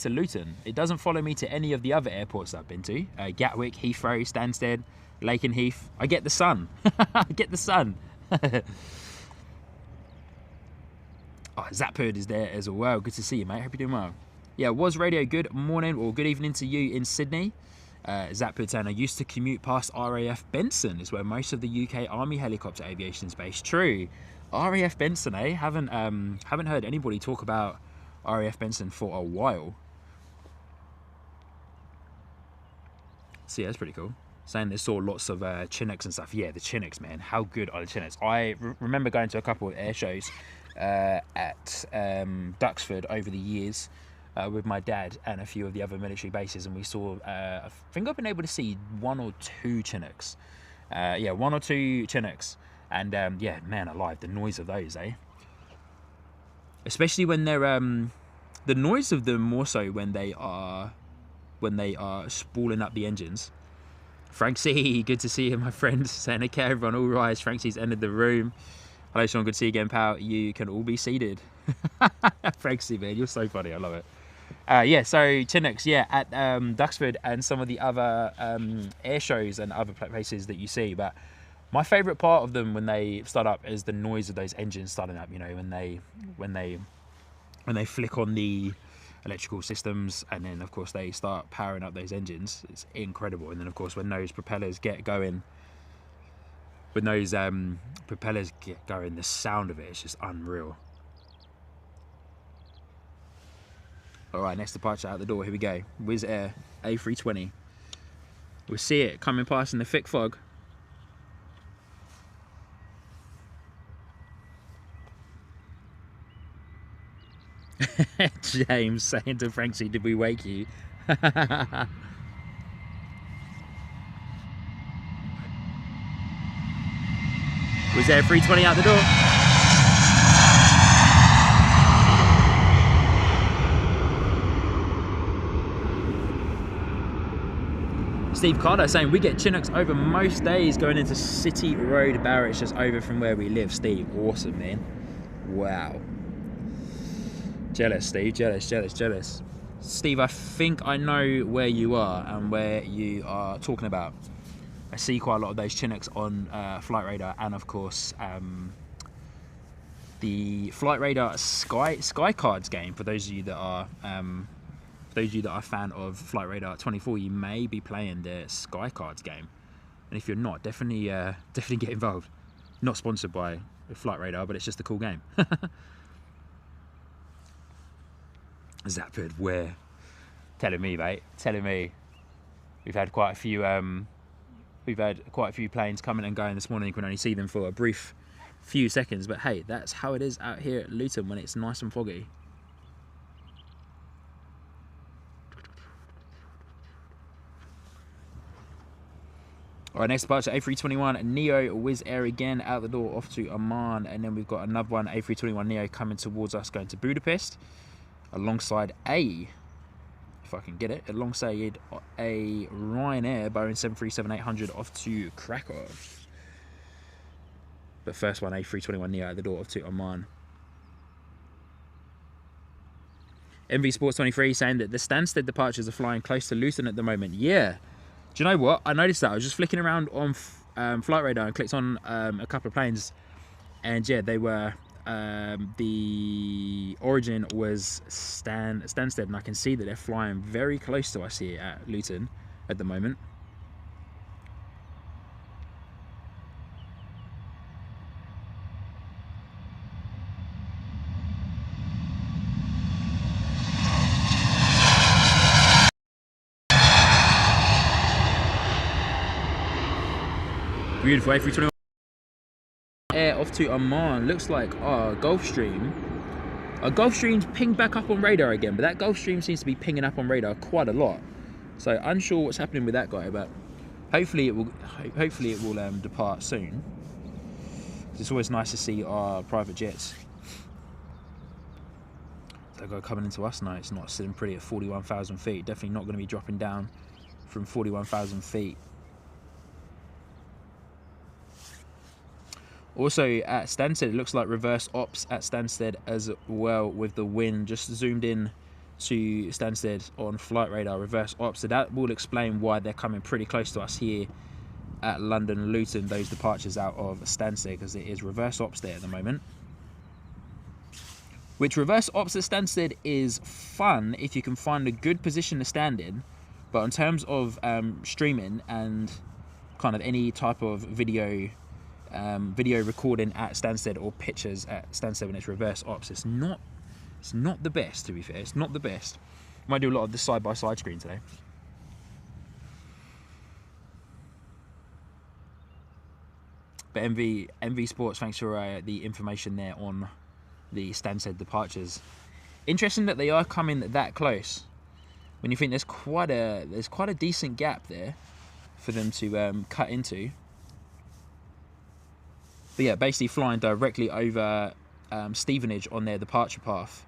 Luton. It doesn't follow me to any of the other airports that I've been to. Gatwick, Heathrow, Stansted, Lakenheath. I get the sun. I get the sun. Oh, Zaphood is there as well. Good to see you, mate. Hope you're doing well. Yeah, Wizz Radio, good morning or good evening to you in Sydney. Zaphood saying, I used to commute past RAF Benson, is where most of the UK Army helicopter aviation is based. True. RAF Benson, eh? Haven't heard anybody talk about RAF Benson for a while. So yeah, that's pretty cool. Saying they saw lots of Chinooks and stuff. Yeah, the Chinooks, man. How good are the Chinooks? I remember going to a couple of air shows at Duxford over the years with my dad and a few of the other military bases, and we saw, I think I've been able to see 1 or 2 Chinooks. Yeah, 1 or 2 Chinooks. And yeah, man alive, the noise of those, eh? Especially when they're the noise of them more so when they are spooling up the engines. Frank C, good to see you, my friend. Saying okay, everyone, all rise. Frank C's entered the room. Hello, Sean, good to see you again, pal. You can all be seated. Frank C, man, you're so funny. I love it. Yeah, so Chinooks, yeah, at Duxford and some of the other air shows and other places that you see, but my favourite part of them when they start up is the noise of those engines starting up. You know, when they flick on the electrical systems, and then of course they start powering up those engines. It's incredible. And then of course when those propellers get going, the sound of it is just unreal. All right, next departure out the door. Here we go. Wizz Air A320. We'll see it coming past in the thick fog. James saying to Frankie, did we wake you? Wizz Air 320 out the door. Steve Carter saying we get Chinooks over most days going into City Road Barrett, just over from where we live. Steve, awesome, man. Wow. Jealous, Steve, jealous. Steve, I think I know where you are and where you are talking about. I see quite a lot of those Chinooks on Flight Radar, and of course the Flight Radar Sky Cards game. For those of you that are a fan of Flight Radar 24, you may be playing the Sky Cards game, and if you're not, definitely get involved. Not sponsored by Flight Radar, but it's just a cool game. Zapid, where? Telling me, mate. Telling me. We've had quite a few planes coming and going this morning. You can only see them for a brief few seconds, but hey, that's how it is out here at Luton when it's nice and foggy. All right, next departure, A321 Neo Wizz Air again, out the door, off to Oman, and then we've got another one, A321 Neo, coming towards us, going to Budapest, alongside if I can get it, alongside a Ryanair Boeing 737-800 off to Krakow. But first one, A321 Neo out the door, off to Oman. MV Sports 23 saying that the Stansted departures are flying close to Luton at the moment. Yeah. Do you know what? I noticed that. I was just flicking around on Flight Radar and clicked on a couple of planes, and yeah, they were the origin was Stansted, and I can see that they're flying very close to us here at Luton at the moment. Beautiful A321 Air off to Oman. Looks like our Gulfstream. Our Gulfstream's pinged back up on radar again, but that Gulfstream seems to be pinging up on radar quite a lot. So unsure what's happening with that guy, but hopefully it will depart soon. It's always nice to see our private jets. That guy coming into us now, it's not sitting pretty at 41,000 feet. Definitely not going to be dropping down from 41,000 feet. Also at Stansted, it looks like reverse ops at Stansted as well with the wind. Just zoomed in to Stansted on Flight Radar, reverse ops. So that will explain why they're coming pretty close to us here at London Luton, those departures out of Stansted, because it is reverse ops there at the moment. Which reverse ops at Stansted is fun if you can find a good position to stand in. But in terms of streaming and kind of any type of video recording at Stansted or pictures at Stansted when it's reverse ops, it's not the best, to be fair. It's not the best. Might do a lot of the side-by-side screen today. But MV Sports, thanks for the information there on the Stansted departures. Interesting that they are coming that close when you think there's quite a decent gap there for them to cut into. But yeah, basically flying directly over Stevenage on their departure path.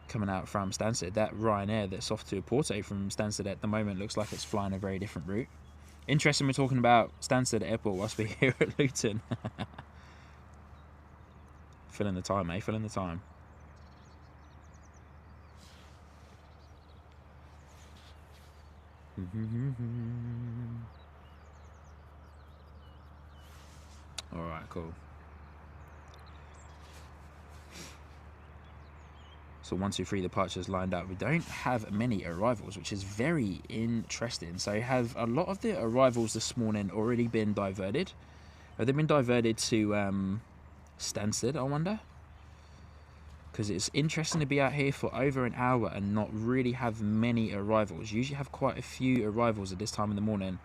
Coming out from Stansted. That Ryanair that's off to Porto from Stansted at the moment looks like it's flying a very different route. Interesting, we're talking about Stansted Airport whilst we're here at Luton. Filling the time, eh? Filling the time. Alright, cool. So 1, 2, 3 departures lined up. We don't have many arrivals, which is very interesting. So have a lot of the arrivals this morning already been diverted? Have they been diverted to Stansted, I wonder? Because it's interesting to be out here for over an hour and not really have many arrivals. You usually have quite a few arrivals at this time in the morning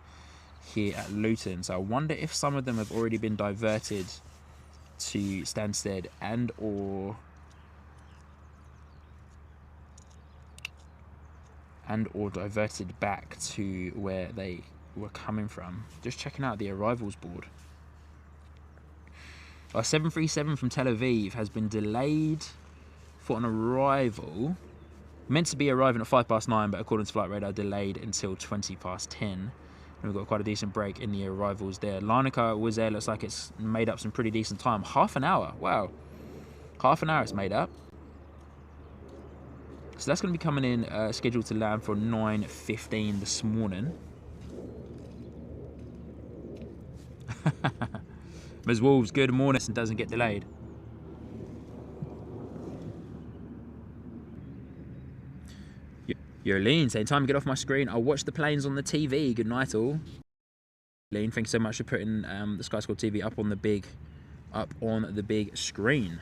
here at Luton. So I wonder if some of them have already been diverted to Stansted and or diverted back to where they were coming from. Just checking out the arrivals board. Our 737 from Tel Aviv has been delayed for an arrival. Meant to be arriving at 9:05, but according to flight radar, delayed until 10:20. And we've got quite a decent break in the arrivals there. Larnaca, Wizz Air looks like it's made up some pretty decent time. Half an hour, wow. Half an hour it's made up. So that's going to be coming in, scheduled to land for 9:15 this morning. Ms. Wolves, good morning, and doesn't get delayed. You're Lean saying, time to get off my screen. I'll watch the planes on the TV. Good night, all. Lean, thank you so much for putting the Sky Squad TV up on the big screen.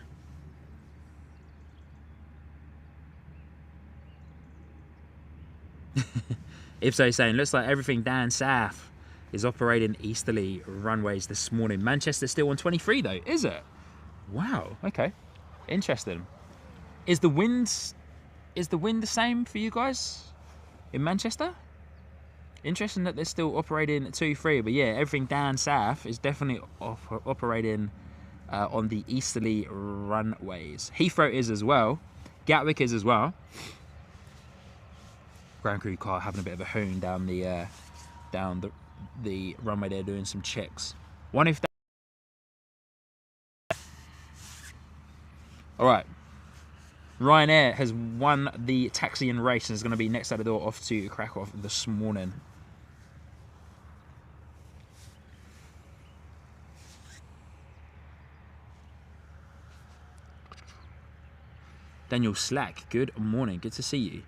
If so, saying, looks like everything down south is operating easterly runways this morning. Manchester's still on 23 though, is it? Wow, okay. Interesting. Is the wind the same for you guys in Manchester? Interesting that they're still operating at 2-3, but yeah, everything down south is definitely operating on the easterly runways. Heathrow is as well. Gatwick is as well. Ground crew car having a bit of a hoon down the runway there, doing some checks. One if that. All right. Ryanair has won the taxiing race and is going to be next out the door off to Krakow this morning. Daniel Slack, good morning. Good to see you.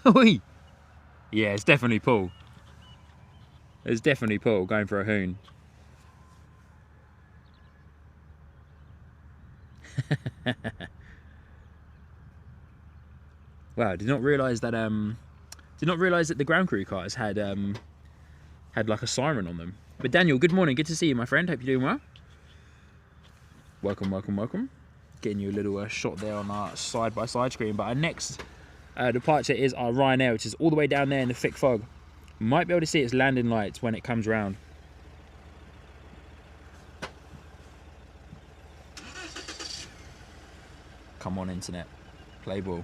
Oi! Yeah, it's definitely Paul. It's definitely Paul going for a hoon. Wow, did not realise that the ground crew cars had like a siren on them. But Daniel, good morning. Good to see you, my friend. Hope you're doing well. Welcome, welcome, welcome. Getting you a little shot there on our side-by-side screen. But our next departure is our Ryanair, which is all the way down there in the thick fog. Might be able to see its landing lights when it comes round. Come on, internet. Play ball.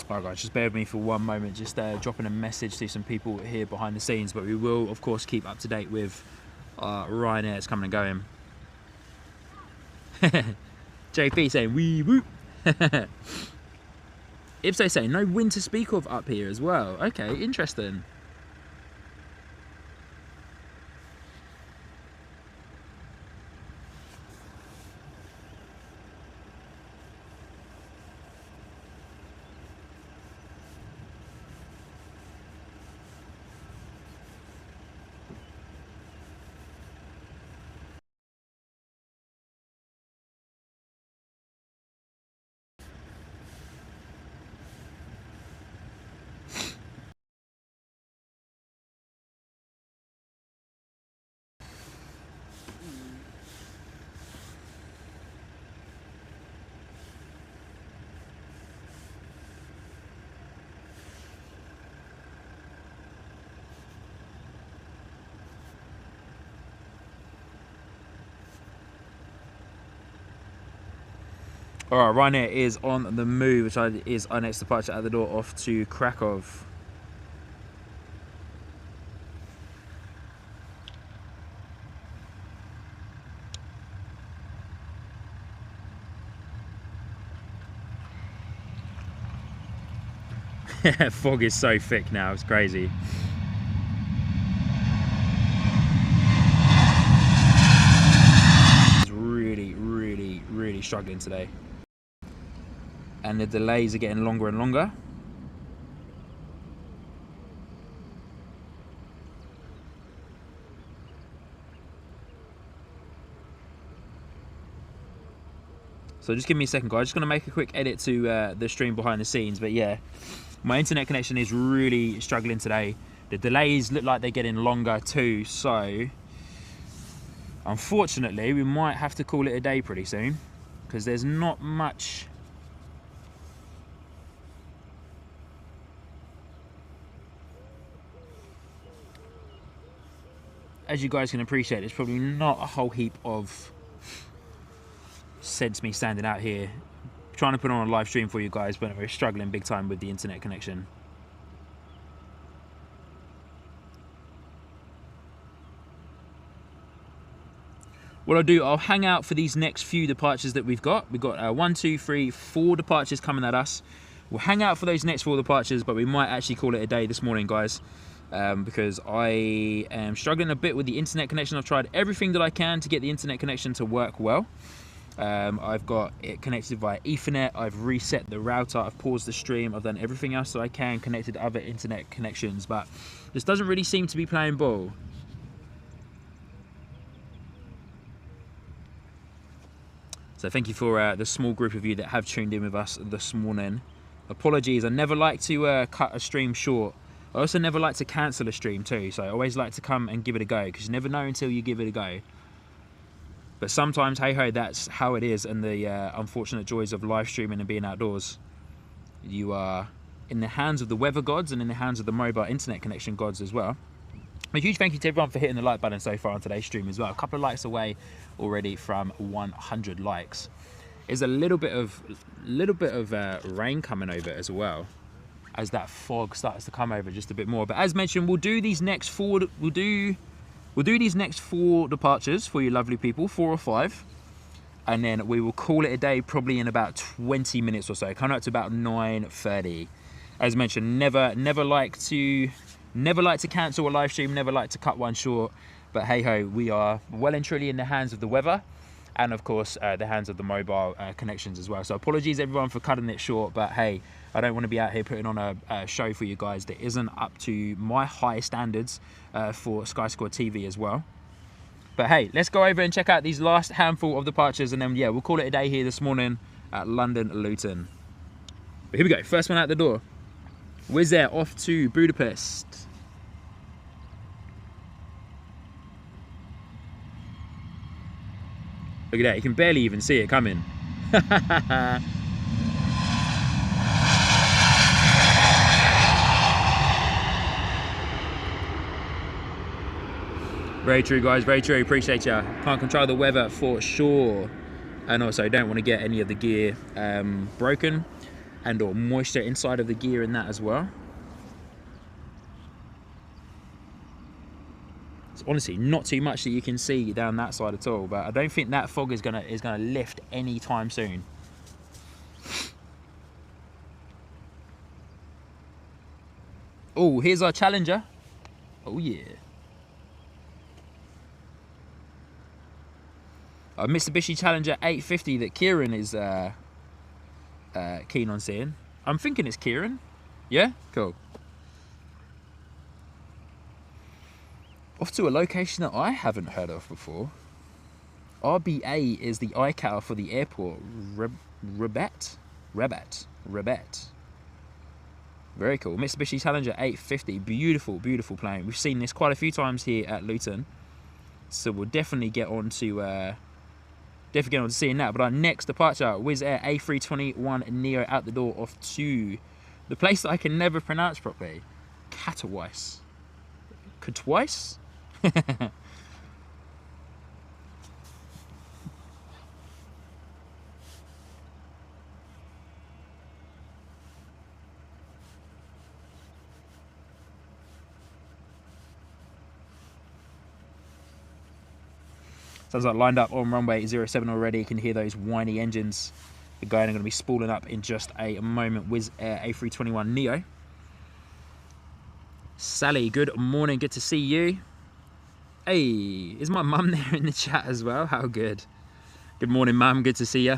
Alright guys, just bear with me for one moment, just dropping a message to some people here behind the scenes, but we will of course keep up to date with Ryanair's coming and going. JP saying wee whoop. Ipso saying no wind to speak of up here as well. Okay, interesting. Alright, Ryanair is on the move, which is our next departure at the door off to Krakow. Fog is so thick now, it's crazy. really struggling today. And the delays are getting longer and longer. So just give me a second, guys. Just going to make a quick edit to the stream behind the scenes. But yeah, my internet connection is really struggling today. The delays look like they're getting longer too. So unfortunately, we might have to call it a day pretty soon, because there's not much. As you guys can appreciate, there's probably not a whole heap of sense me standing out here trying to put on a live stream for you guys, but we're struggling big time with the internet connection. What I'll do, I'll hang out for these next few departures that we've got. We've got 1, 2, 3, 4 departures coming at us. We'll hang out for those next 4 departures, but we might actually call it a day this morning, guys, because I am struggling a bit with the internet connection. I've tried everything that I can to get the internet connection to work well. I've got it connected via Ethernet. I've reset the router. I've paused the stream. I've done everything else that I can, connected to other internet connections, but this doesn't really seem to be playing ball. So thank you for the small group of you that have tuned in with us this morning. Apologies, I never like to cut a stream short. I also never like to cancel a stream too, so I always like to come and give it a go, because you never know until you give it a go. But sometimes, hey ho, that's how it is, and the unfortunate joys of live streaming and being outdoors. You are in the hands of the weather gods and in the hands of the mobile internet connection gods as well. A huge thank you to everyone for hitting the like button so far on today's stream as well. A couple of likes away already from 100 likes. There's a little bit of rain coming over as well, as that fog starts to come over just a bit more. But as mentioned, we'll do these next 4. We'll do these next 4 departures for you lovely people, 4 or 5, and then we will call it a day probably in about 20 minutes or so. Coming up to about 9:30. As mentioned, never like to cancel a live stream, never like to cut one short. But hey ho, we are well and truly in the hands of the weather, and of course the hands of the mobile connections as well. So apologies everyone for cutting it short, but hey, I don't want to be out here putting on a show for you guys that isn't up to my high standards for Sky Squad TV as well. But hey, let's go over and check out these last handful of departures, and then yeah, we'll call it a day here this morning at London Luton. But here we go, first one out the door. Wizz Air off to Budapest. Look at that, you can barely even see it coming. Very true, guys, very true. Appreciate ya. Can't control the weather for sure. And also don't want to get any of the gear broken and or moisture inside of the gear in that as well. It's honestly not too much that you can see down that side at all, but I don't think that fog is gonna lift anytime soon. Oh, here's our Challenger. Oh yeah. A Mitsubishi Challenger 850 that Kieran is keen on seeing. I'm thinking it's Kieran. Yeah, cool. Off to a location that I haven't heard of before. RBA is the iCal for the airport. Rabat. Very cool. Mitsubishi Challenger 850. Beautiful, beautiful plane. We've seen this quite a few times here at Luton, so we'll definitely get on to seeing that. But our next departure, Wizz Air A321 Neo out the door off to the place that I can never pronounce properly. Katowice. Katowice? Sounds like lined up on runway 07 already. You can hear those whiny engines. The guy are going to be spooling up in just a moment. Wizz Air A321 Neo. Sally, good morning. Good to see you. Hey, is my mum there in the chat as well? How good. Good morning, Mum. Good to see you.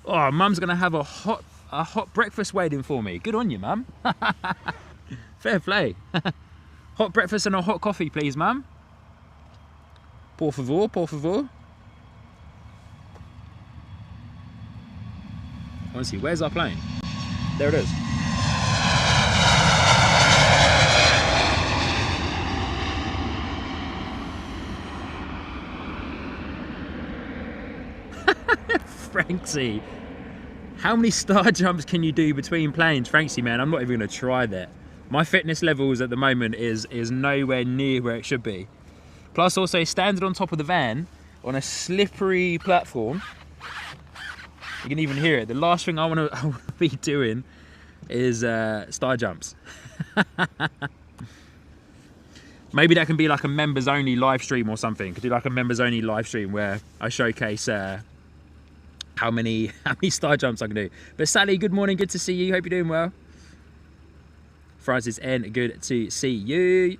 Oh, Mum's gonna have a hot breakfast waiting for me. Good on you, Mum. Fair play. Hot breakfast and a hot coffee, please, Mum. Por favor, por favor. Honestly, where's our plane? There it is. Franksy, how many star jumps can you do between planes? Franksy, man, I'm not even gonna try that. My fitness levels at the moment is nowhere near where it should be. Plus also standing on top of the van on a slippery platform. You can even hear it. The last thing I want to be doing is star jumps. Maybe that can be like a members only live stream or something. Could do like a members only live stream where I showcase how many star jumps I can do. But Sally, good morning, good to see you. Hope you're doing well. Francis N, good to see you.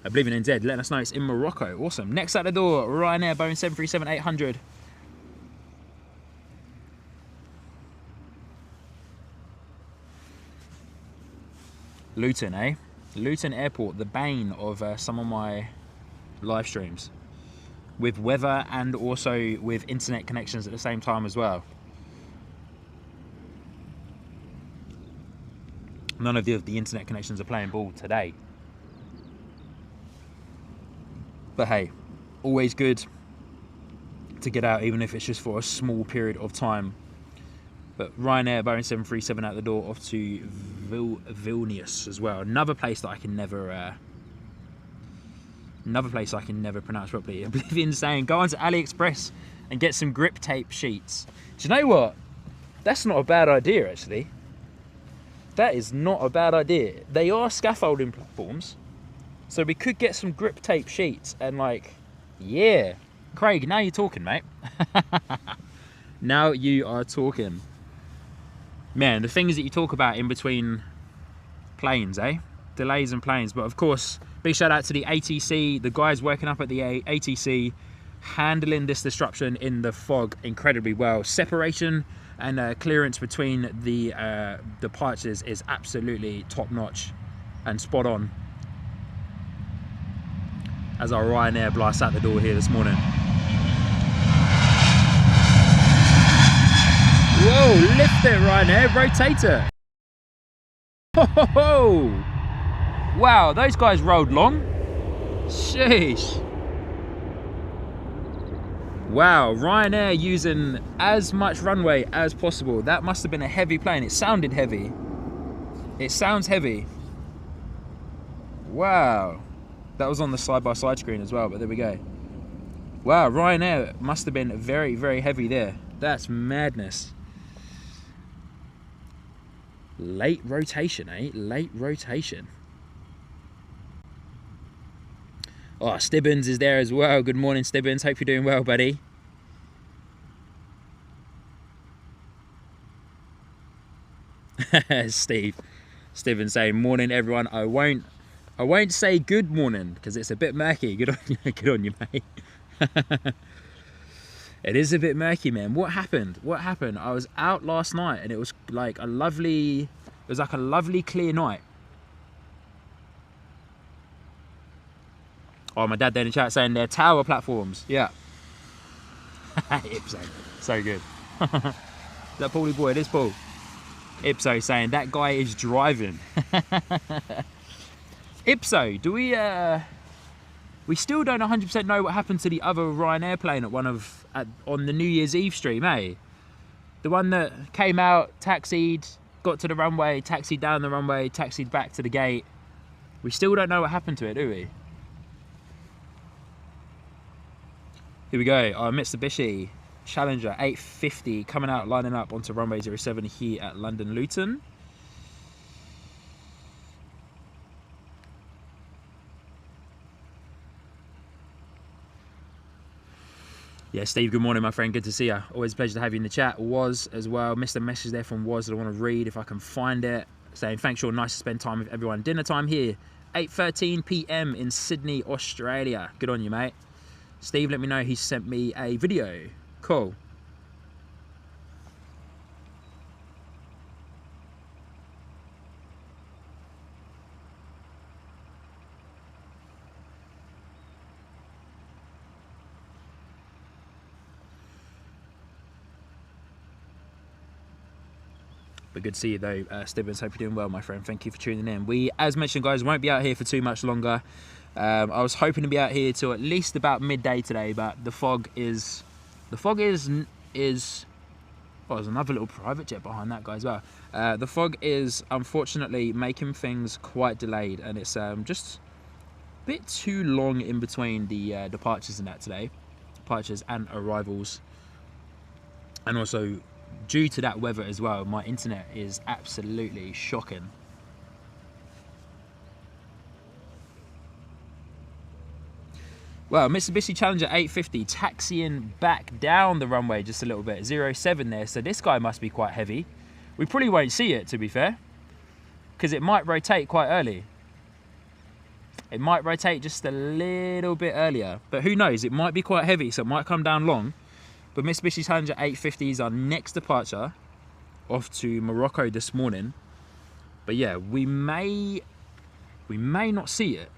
I believe in NZ, letting us know it's in Morocco. Awesome. Next at the door, Ryanair Boeing 737-800. Luton, eh? Luton Airport, the bane of some of my live streams. With weather and also with internet connections at the same time as well. None of the internet connections are playing ball today. But hey, always good to get out, even if it's just for a small period of time. But Ryanair, Boeing 737 out the door, off to Vilnius as well. Another place that I can never pronounce properly. Oblivion saying, go onto AliExpress and get some grip tape sheets. Do you know what? That's not a bad idea, actually. That is not a bad idea. They are scaffolding platforms, so we could get some grip tape sheets and like, yeah. Craig, now you're talking, mate. Now you are talking. Man, the things that you talk about in between planes, eh? Delays and planes. But of course, big shout out to the ATC, the guys working up at the ATC, handling this disruption in the fog incredibly well. Separation and clearance between the departures is absolutely top notch and spot on. As our Ryanair blasts out the door here this morning. Whoa, lift it, Ryanair, rotate it. Ho ho ho! Wow, those guys rolled long. Sheesh. Wow, Ryanair using as much runway as possible. That must have been a heavy plane. It sounded heavy. It sounds heavy. Wow. That was on the side-by-side screen as well, but there we go. Wow, Ryanair must have been very, very heavy there. That's madness. Late rotation, eh? Late rotation. Oh, Stibbins is there as well. Good morning, Stibbins. Hope you're doing well, buddy. Steve. Stibbins saying, morning, everyone. I won't say good morning because it's a bit murky. Good on you, good on you, mate. It is a bit murky, man. What happened? What happened? I was out last night and it was like a lovely clear night. Oh, my dad there in the chat saying they're tower platforms. Yeah. Ipso. So good. Is that Paulie boy? It is Paul. Ipso saying that guy is driving. Ipso, do we still don't 100% know what happened to the other Ryanair plane on the New Year's Eve stream, eh? The one that came out, taxied, got to the runway, taxied down the runway, taxied back to the gate. We still don't know what happened to it, do we? Here we go, our Mitsubishi Challenger 850 coming out, lining up onto runway 07 here at London Luton. Yeah, Steve, good morning, my friend. Good to see you. Always a pleasure to have you in the chat. Was as well. Missed a message there from Was that I want to read if I can find it. Saying, thanks, Sean. Nice to spend time with everyone. Dinner time here, 8:13 p.m. in Sydney, Australia. Good on you, mate. Steve let me know he sent me a video. Cool. But good to see you though, Stibbins. Hope you're doing well, my friend. Thank you for tuning in. We, as mentioned, guys, won't be out here for too much longer. I was hoping to be out here till at least about midday today, but the fog is well, there's another little private jet behind that guy as well. The fog is unfortunately making things quite delayed, and it's just a bit too long in between the departures and that today, departures and arrivals, and also, due to that weather as well, my internet is absolutely shocking. Well, Mitsubishi Challenger 850 taxiing back down the runway just a little bit, 07 there, so this guy must be quite heavy. We probably won't see it, to be fair, because it might rotate quite early. It might rotate just a little bit earlier, but who knows, it might be quite heavy, so it might come down long. But Mitsubishi Challenger 850 is our next departure, off to Morocco this morning. But yeah, we may not see it.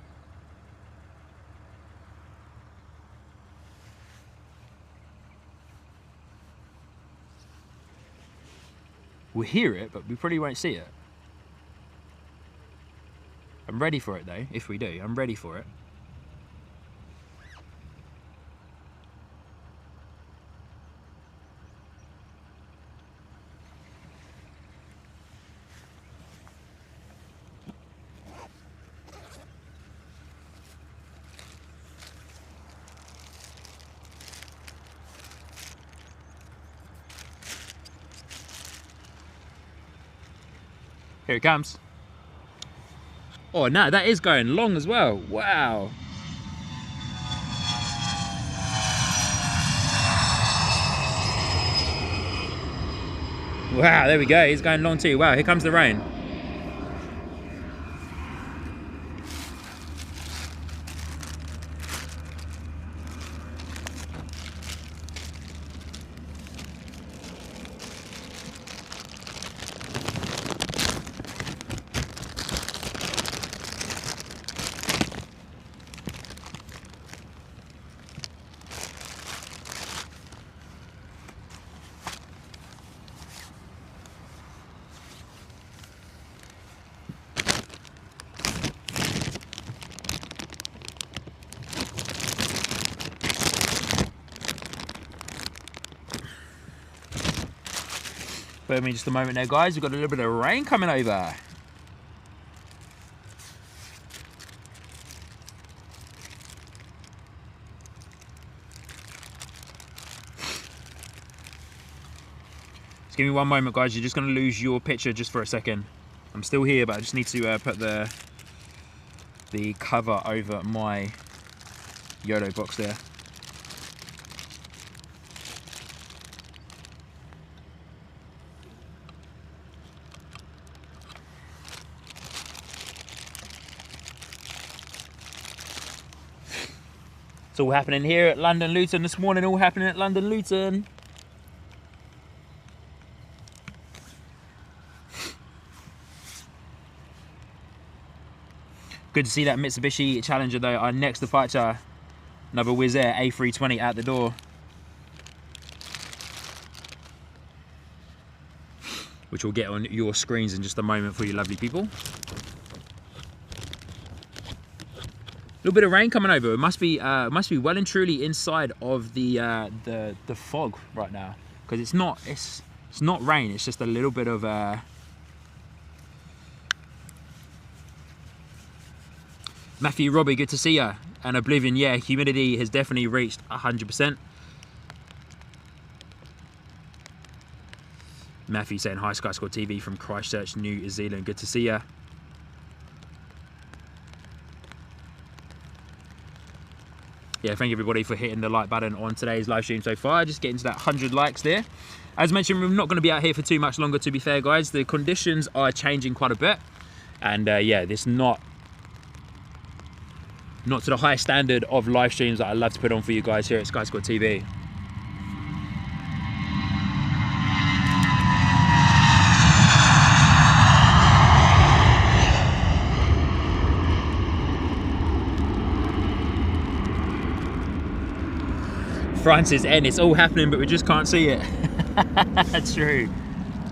We'll hear it, but we probably won't see it. I'm ready for it though, if we do. I'm ready for it. Here it comes. Oh no, that is going long as well. Wow. Wow, there we go. He's going long too. Wow, here comes the rain. Bear with me just a moment there, guys. We've got a little bit of rain coming over. Just give me one moment, guys. You're just going to lose your picture just for a second. I'm still here, but I just need to put the cover over my YOLO box there. It's all happening here at London Luton this morning, all happening at London Luton. Good to see that Mitsubishi Challenger though. Our next departure, another Wizz Air A320 at the door. Which we'll get on your screens in just a moment for you lovely people. A little bit of rain coming over. It must be well and truly inside of the fog right now, because it's not rain. It's just a little bit of Matthew, Robbie, good to see you. And Oblivion, yeah, humidity has definitely reached 100%. Matthew saying hi, Sky Squad TV from Christchurch, New Zealand. Good to see you. Yeah, thank you everybody for hitting the like button on today's live stream so far. Just getting to that 100 likes there. As mentioned, we're not going to be out here for too much longer, to be fair, guys. The conditions are changing quite a bit. And yeah, not to the high standard of live streams that I love to put on for you guys here at Sky Squad TV. Francis N, it's all happening but we just can't see it. That's true.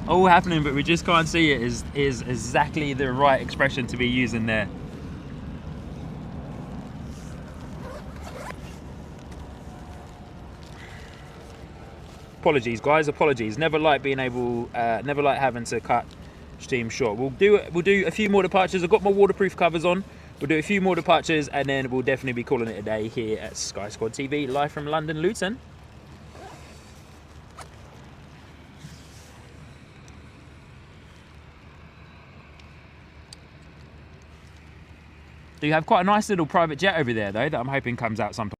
All happening but we just can't see it is exactly the right expression to be using there. Apologies guys, apologies. Never like being able, never like having to cut stream short. We'll do a few more departures. I've got my waterproof covers on. We'll do a few more departures and then we'll definitely be calling it a day here at Sky Squad TV, live from London, Luton. Do you have quite a nice little private jet over there though that I'm hoping comes out sometime?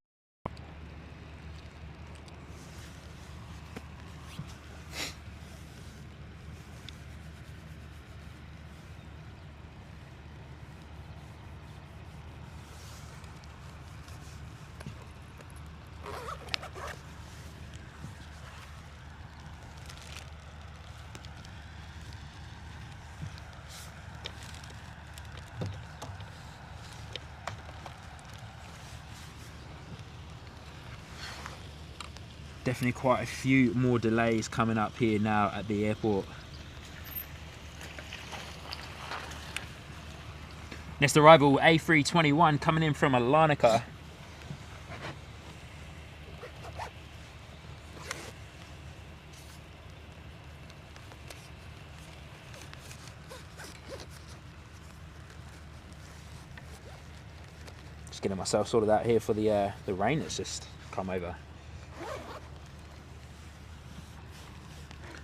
Definitely quite a few more delays coming up here now at the airport. Next arrival, A321 coming in from Larnaca. Just getting myself sorted out here for the rain that's just come over.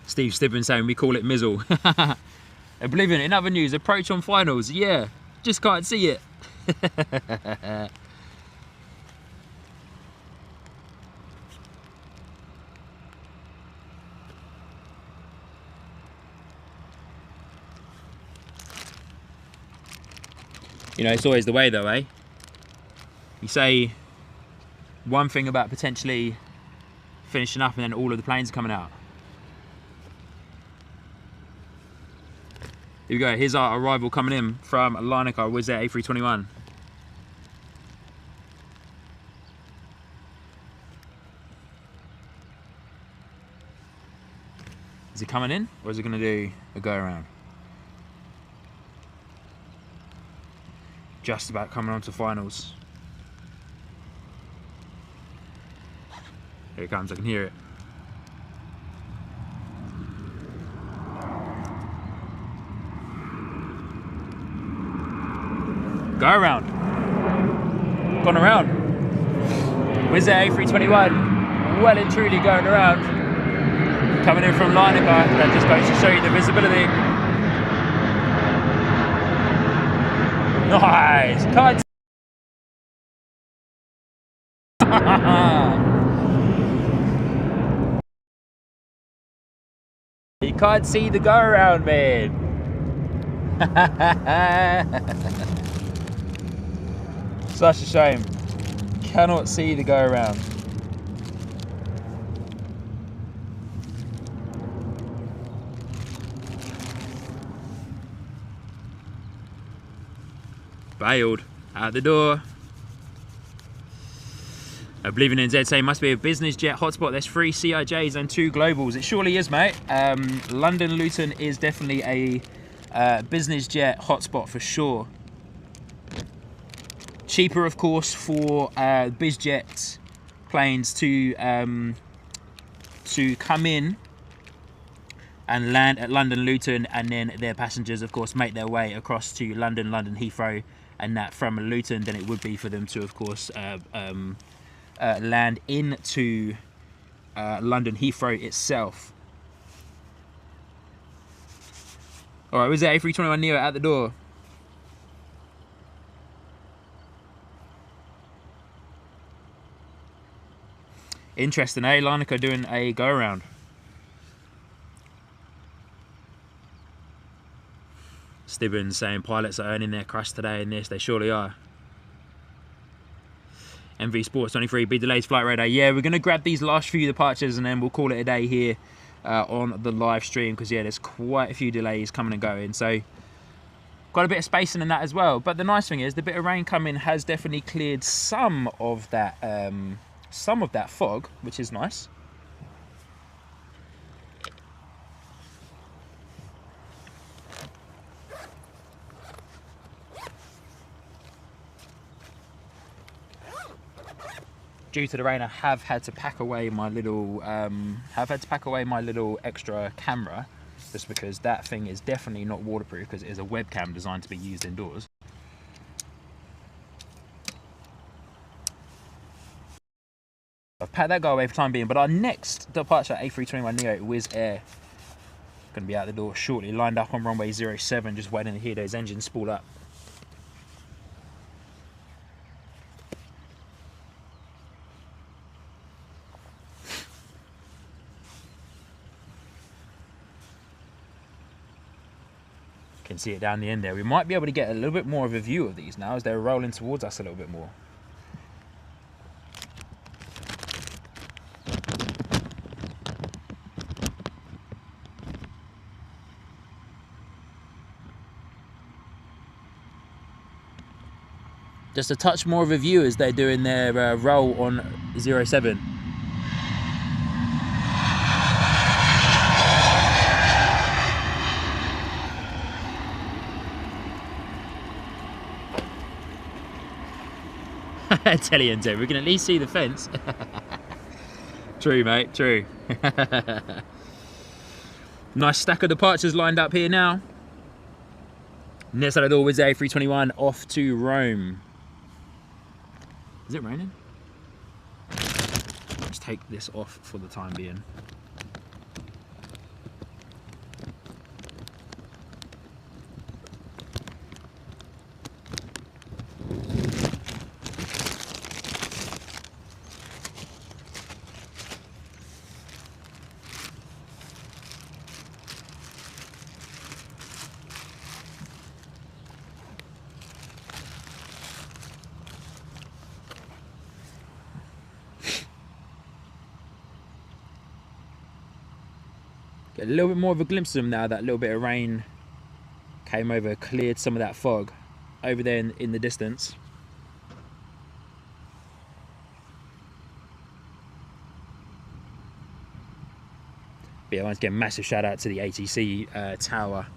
Steve Stibbin saying we call it mizzle. Oblivion, in other news, approach on finals. Yeah, just can't see it. You know, it's always the way though, eh? You say one thing about potentially finishing up and then all of the planes are coming out. Here we go, here's our arrival coming in from Larnaca, Wizz Air A321. Is he coming in or is he going to do a go around? Just about coming on to finals. Here it comes, I can hear it. Go around. Gone around. Wizz Air A321, well and truly going around. Coming in from Larnaca, that just goes to show you the visibility. Nice, can't you can't see the go around, man. Such a shame. Cannot see the go around. Bailed out the door. Oblivion in Z saying must be a business jet hotspot. There's 3 CIJs and 2 globals. It surely is, mate. London Luton is definitely a business jet hotspot for sure. Cheaper, of course, for BizJet planes to come in and land at London Luton, and then their passengers, of course, make their way across to London Heathrow, and that from Luton, then it would be for them to, of course, land into London Heathrow itself. All right, was that A321 Neo at the door? Interesting, eh? Larnaca doing a go-around. Stibbins saying pilots are earning their crust today in this. They surely are. MV Sports 23, be delays flight radar. Yeah, we're going to grab these last few departures and then we'll call it a day here on the live stream, because yeah, there's quite a few delays coming and going. So got a bit of spacing in that as well. But the nice thing is the bit of rain coming has definitely cleared some of that fog, which is nice. Due to the rain, I have had to pack away my little extra camera, just because that thing is definitely not waterproof, because it is a webcam designed to be used indoors. I've packed that guy away for the time being, but our next departure, A321neo Wizz Air, going to be out the door shortly, lined up on runway 07, just waiting to hear those engines spool up. Can see it down the end there. We might be able to get a little bit more of a view of these now as they're rolling towards us a little bit more. Just a touch more of a view as they're doing their roll on 07. Italian too. We can at least see the fence. True, mate, true. Nice stack of departures lined up here now. Next side of the door, Wizz Air A321 off to Rome. Is it raining? Let's take this off for the time being. Get a little bit more of a glimpse of them now. That little bit of rain came over, cleared some of that fog over there in the distance. But yeah, I want to give a massive shout out to the ATC tower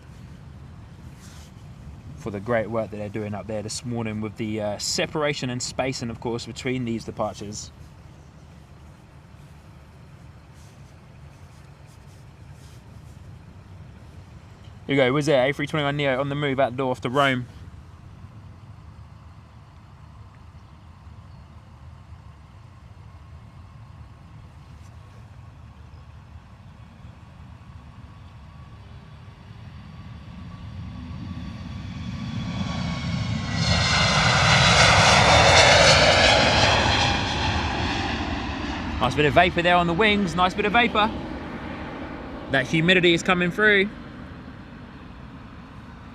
for the great work that they're doing up there this morning with the separation and spacing, of course, between these departures. Here we go, Wizz Air A321neo on the move out the door off to Rome. Nice bit of vapour there on the wings, nice bit of vapour. That humidity is coming through.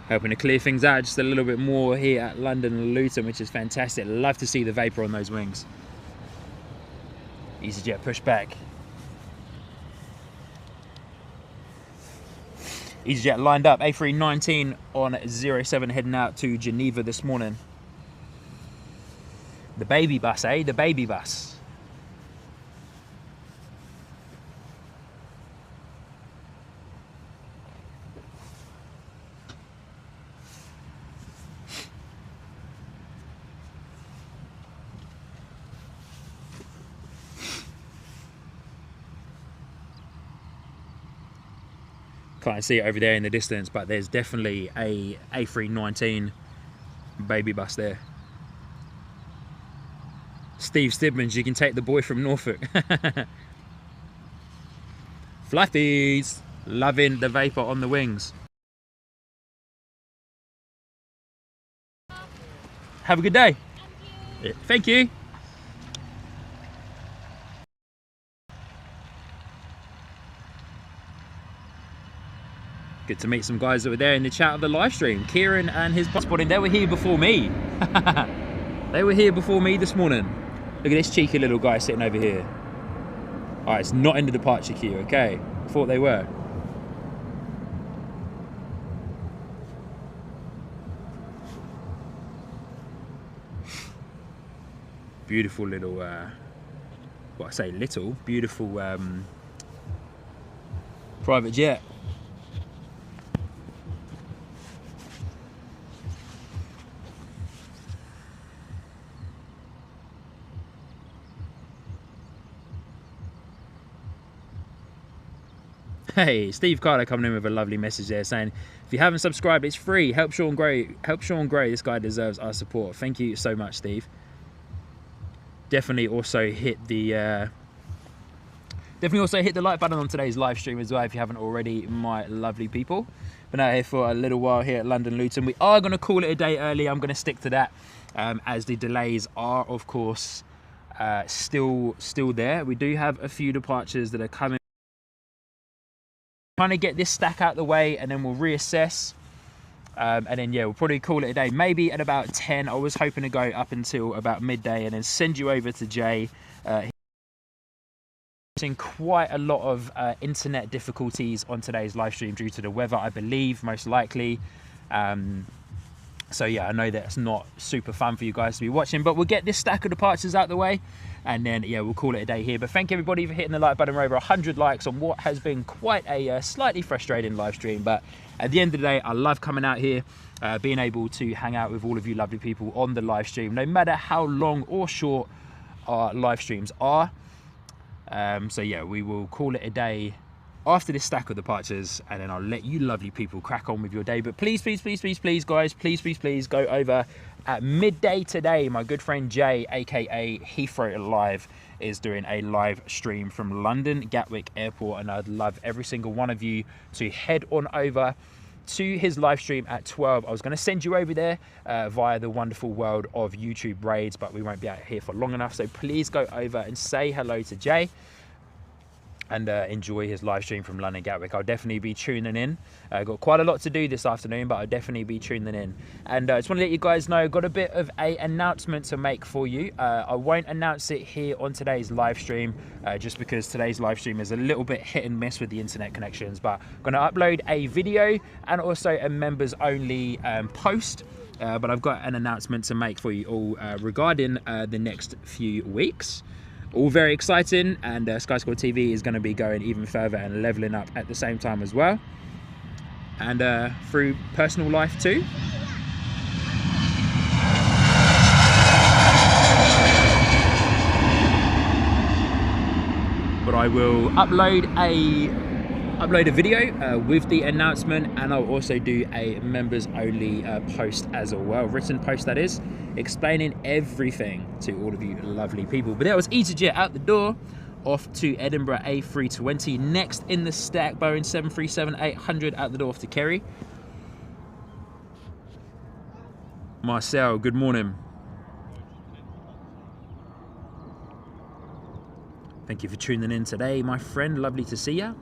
Hoping to clear things out just a little bit more here at London and Luton, which is fantastic. Love to see the vapour on those wings. EasyJet push back. EasyJet lined up, A319 on 07 heading out to Geneva this morning. The baby bus, eh? The baby bus. Can't see it over there in the distance, but there's definitely a A319 baby bus there. Steve Stibmans, you can take the boy from Norfolk. Fluffies, loving the vapour on the wings. Have a good day. Thank you. Good to meet some guys that were there in the chat of the live stream. Kieran and his spotting, they were here before me. They were here before me this morning. Look at this cheeky little guy sitting over here. All right, it's not in the departure queue, okay? I thought they were. Beautiful little, well, I say little, beautiful private jet. Hey, Steve Carter coming in with a lovely message there saying, if you haven't subscribed, it's free. Help Sean grow. Help Sean grow. This guy deserves our support. Thank you so much, Steve. Definitely also hit the like button on today's live stream as well if you haven't already, my lovely people. Been out here for a little while here at London Luton. We are going to call it a day early. I'm going to stick to that as the delays are, of course, still there. We do have a few departures that are coming. Trying to get this stack out the way and then we'll reassess. And then, yeah, we'll probably call it a day. Maybe at about 10. I was hoping to go up until about midday and then send you over to Jay. Seeing quite a lot of internet difficulties on today's live stream due to the weather, I believe, most likely. So yeah, I know that's not super fun for you guys to be watching, but we'll get this stack of departures out the way and then, yeah, we'll call it a day here. But thank everybody for hitting the like button. We're over 100 likes on what has been quite a slightly frustrating live stream, but at the end of the day, I love coming out here, being able to hang out with all of you lovely people on the live stream, no matter how long or short our live streams are. So yeah, we will call it a day after this stack of departures, and then I'll let you lovely people crack on with your day. But please, please, please, please, please, guys, please, please, please go over at midday today. My good friend Jay, aka Heathrow Live, is doing a live stream from London Gatwick Airport, and I'd love every single one of you to head on over to his live stream at 12. I was going to send you over there via the wonderful world of YouTube raids, but we won't be out here for long enough, so please go over and say hello to Jay and enjoy his live stream from London Gatwick. I'll definitely be tuning in. Got quite a lot to do this afternoon, but I'll definitely be tuning in. And I just want to let you guys know, got a bit of an announcement to make for you. I won't announce it here on today's live stream, just because today's live stream is a little bit hit and miss with the internet connections, but I'm going to upload a video and also a members only post. But I've got an announcement to make for you all regarding the next few weeks. All very exciting, and Sky Squad TV is going to be going even further and leveling up at the same time as well, and through personal life too. But I will upload a video with the announcement, and I'll also do a members only post as well, written post that is, explaining everything to all of you lovely people. But that was EasyJet out the door, off to Edinburgh A320. Next in the stack, Boeing 737-800 out the door off to Kerry. Marcel, good morning. Thank you for tuning in today, my friend. Lovely to see you.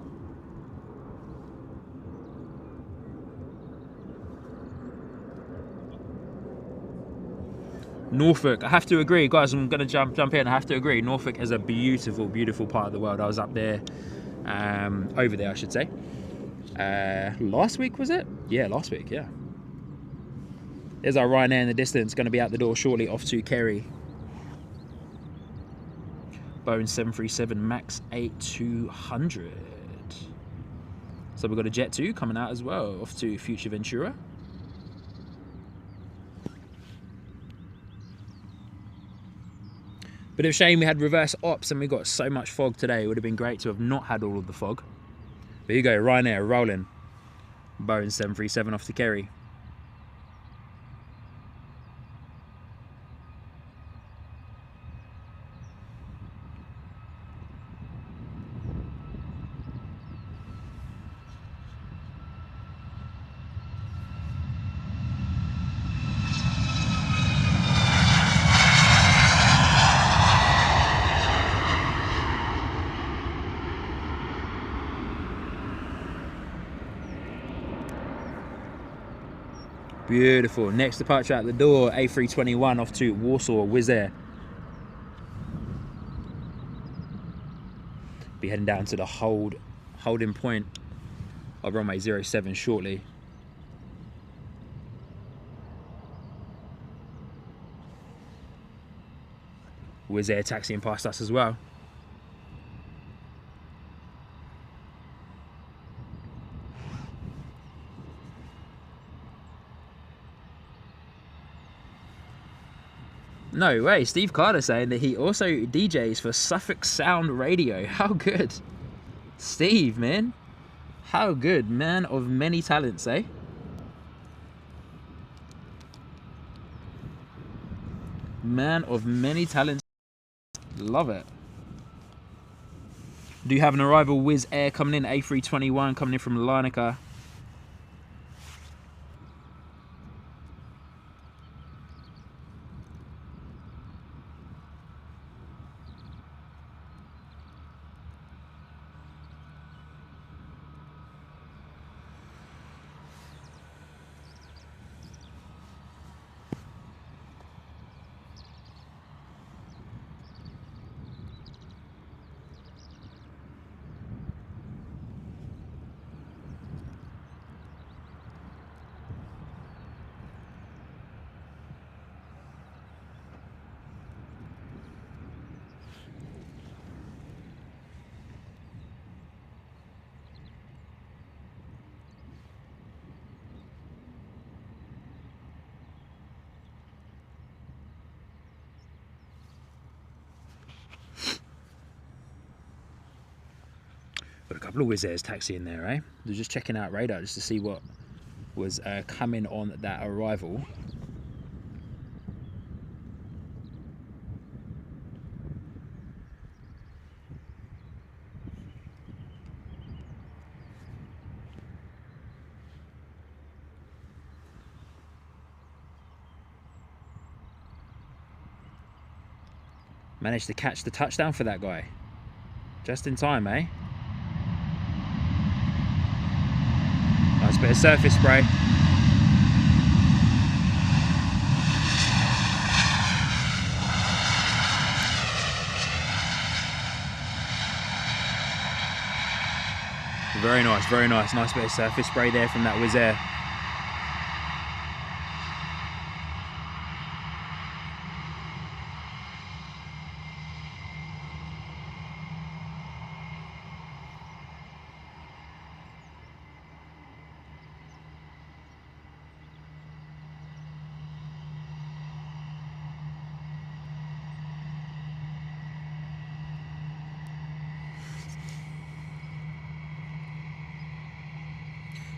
Norfolk, I have to agree, guys. I'm gonna jump in. I have to agree. Norfolk is a beautiful, beautiful part of the world. I was up there, over there, I should say. Last week, was it? Yeah, last week. Yeah. There's our Ryanair in the distance. Going to be out the door shortly, off to Kerry. Boeing 737 Max 8200. So we've got a Jet 2 coming out as well, off to Future Ventura. Bit of a shame we had reverse ops and we got so much fog today. It would have been great to have not had all of the fog. But here you go, Ryanair rolling. Boeing 737 off to Kerry. Beautiful. Next departure out the door, A321 off to Warsaw, Wizz Air. Be heading down to the holding point of runway 07 shortly. Wizz Air taxiing past us as well. No way, Steve Carter saying that he also DJs for Suffolk Sound Radio. How good. Steve, man. How good. Man of many talents, eh? Man of many talents. Love it. Do you have an arrival Wizz Air coming in, A321 coming in from Ryanair. Got a couple of Wizz Airs taxiing there, eh? They're just checking out radar just to see what was coming on that arrival. Managed to catch the touchdown for that guy. Just in time, eh? Nice bit of surface spray. Very nice, very nice. Nice bit of surface spray there from that Wizz Air.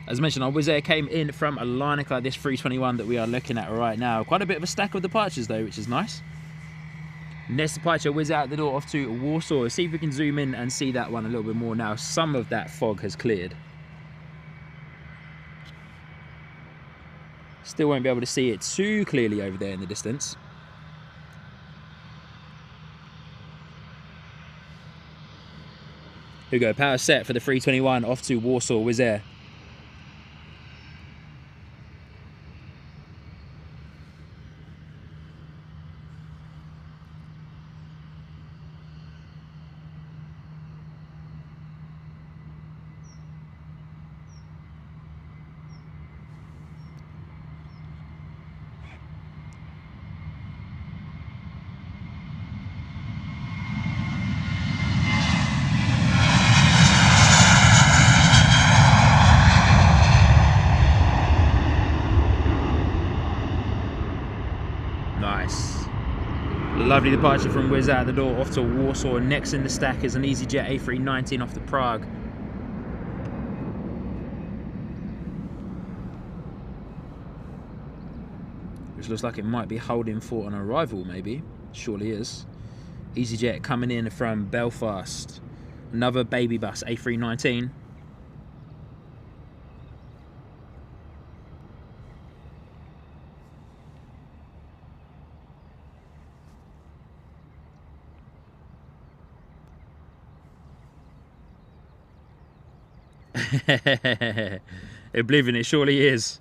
As mentioned, our Wizz Air came in from a Ryanair, this 321 that we are looking at right now. Quite a bit of a stack of departures though, which is nice. Next departure, Wizz out the door off to Warsaw. Let's see if we can zoom in and see that one a little bit more now. Some of that fog has cleared. Still won't be able to see it too clearly over there in the distance. Here we go, power set for the 321 off to Warsaw, Wizz Air. Nice. Lovely departure from Wizz out the door off to Warsaw. Next in the stack is an EasyJet A319 off to Prague. Which looks like it might be holding for an arrival, maybe. Surely is. EasyJet coming in from Belfast. Another baby bus, A319. Oblivion, it surely is.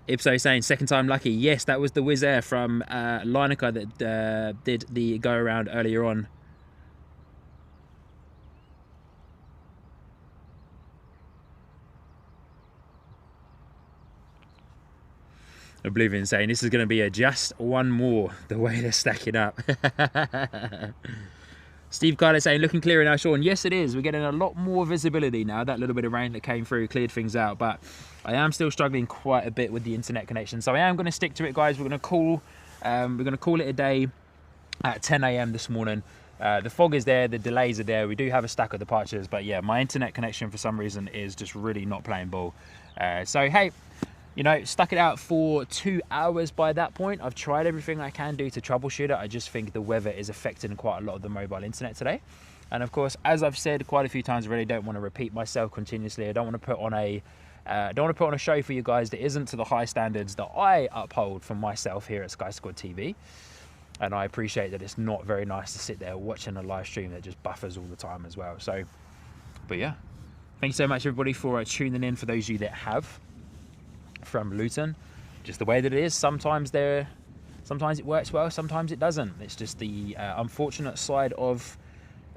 Ipso saying second time lucky. Yes, that was the Wizz Air from Ryanair that did the go around earlier on. Oblivion saying this is going to be a just one more, the way they're stacking up. Steve Carter saying, looking clearer now, Sean. Yes, it is. We're getting a lot more visibility now. That little bit of rain that came through cleared things out, but I am still struggling quite a bit with the internet connection. So I am going to stick to it, guys. We're going to call it a day at 10 AM this morning. The fog is there, the delays are there. We do have a stack of departures, but yeah, my internet connection for some reason is just really not playing ball. So hey, you know, stuck it out for 2 hours by that point. I've tried everything I can do to troubleshoot it. I just think the weather is affecting quite a lot of the mobile internet today. And of course, as I've said quite a few times already, don't want to repeat myself continuously. I don't want to put on a show for you guys that isn't to the high standards that I uphold for myself here at Sky Squad TV. And I appreciate that it's not very nice to sit there watching a live stream that just buffers all the time as well. So, but yeah, thank you so much everybody for tuning in. For those of you that have from Luton, just the way that it is. Sometimes it works well, sometimes it doesn't. It's just the unfortunate side of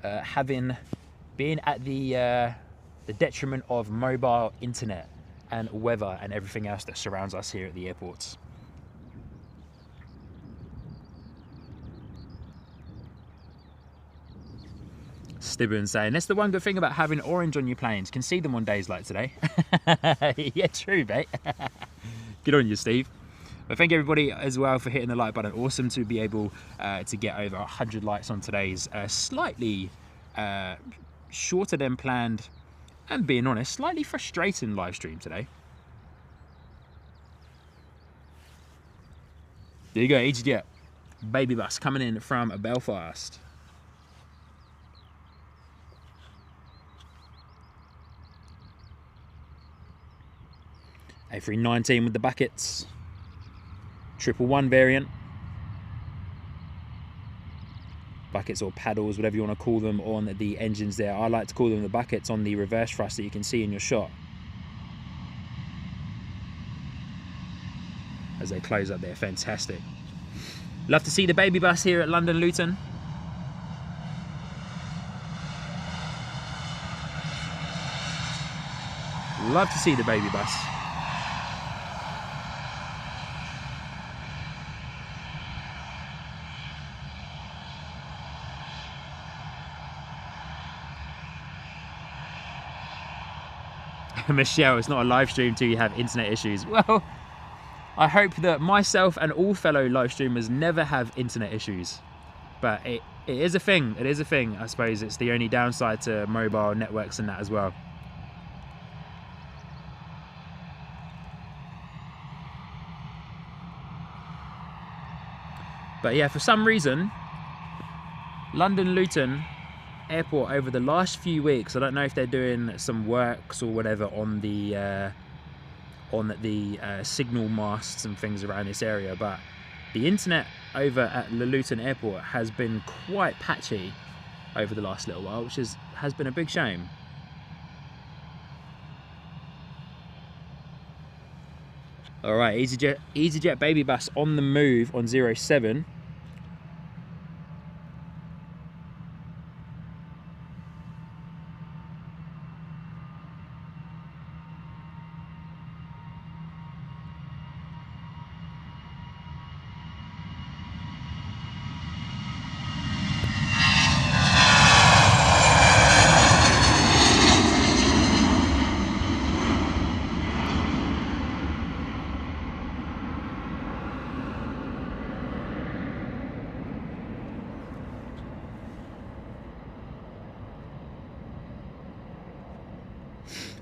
being at the detriment of mobile internet and weather and everything else that surrounds us here at the airports. Stibbon saying, that's the one good thing about having orange on your planes. Can see them on days like today. Yeah, true, mate. Good on you, Steve. But thank you everybody as well for hitting the like button. Awesome to be able to get over 100 likes on today's slightly shorter than planned, and being honest, slightly frustrating live stream today. There you go, EasyJet. Baby bus coming in from Belfast. A319 with the buckets, 111 variant, buckets or paddles, whatever you want to call them, on the engines there. I like to call them the buckets on the reverse thrust that you can see in your shot as they close up there. Fantastic. Love to see the baby bus here at London Luton. Love to see the baby bus. Michelle, it's not a live stream till you have internet issues. Well, I hope that myself and all fellow live streamers never have internet issues. But it is a thing. It is a thing. I suppose it's the only downside to mobile networks and that as well. But yeah, for some reason, London Luton Airport over the last few weeks, I don't know if they're doing some works or whatever on the signal masts and things around this area, but the internet over at Luton Airport has been quite patchy over the last little while, which has been a big shame. All right, EasyJet baby bus on the move on 07.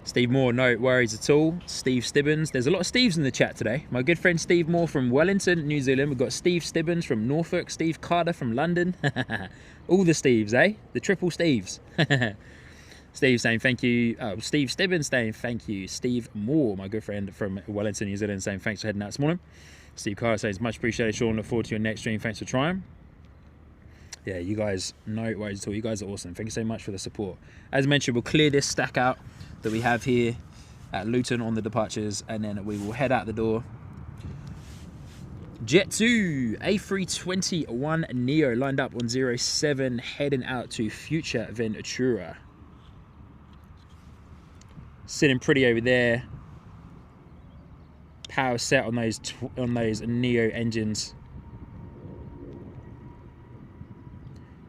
Steve Moore, no worries at all. Steve Stibbons. There's a lot of Steves in the chat today. My good friend Steve Moore from Wellington, New Zealand. We've got Steve Stibbons from Norfolk, Steve Carter from London. All the Steves, eh? The triple Steves. Steve saying thank you. Oh, Steve Stibbons saying thank you. Steve Moore, my good friend from Wellington, New Zealand, saying thanks for heading out this morning. Steve Carter says much appreciated, Sean. Look forward to your next stream. Thanks for trying. Yeah, you guys, no worries at all. You guys are awesome. Thank you so much for the support. As mentioned, we'll clear this stack out that we have here at Luton on the departures, and then we will head out the door. Jet 2 A321 Neo lined up on 07, heading out to future Ventura. Sitting pretty over there. power set on those Neo engines.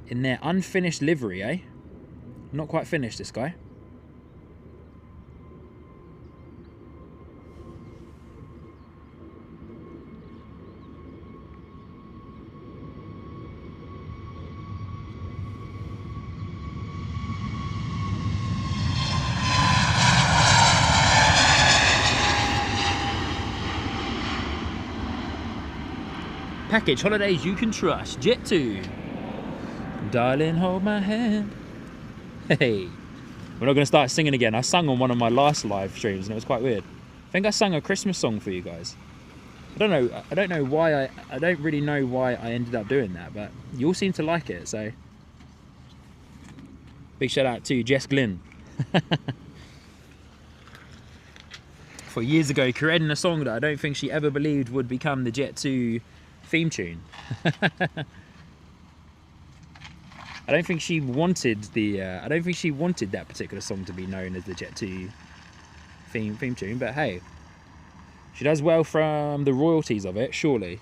In their unfinished livery, eh? Not quite finished, this guy. Package holidays you can trust. Jet2. Darling, hold my hand. Hey. We're not going to start singing again. I sang on one of my last live streams and it was quite weird. I think I sang a Christmas song for you guys. I don't know why I don't really know why I ended up doing that, but you all seem to like it, so big shout out to Jess Glynn. For years ago creating a song that I don't think she ever believed would become the Jet2 theme tune. I don't think she wanted that particular song to be known as the Jet2 theme tune, but hey, she does well from the royalties of it, surely.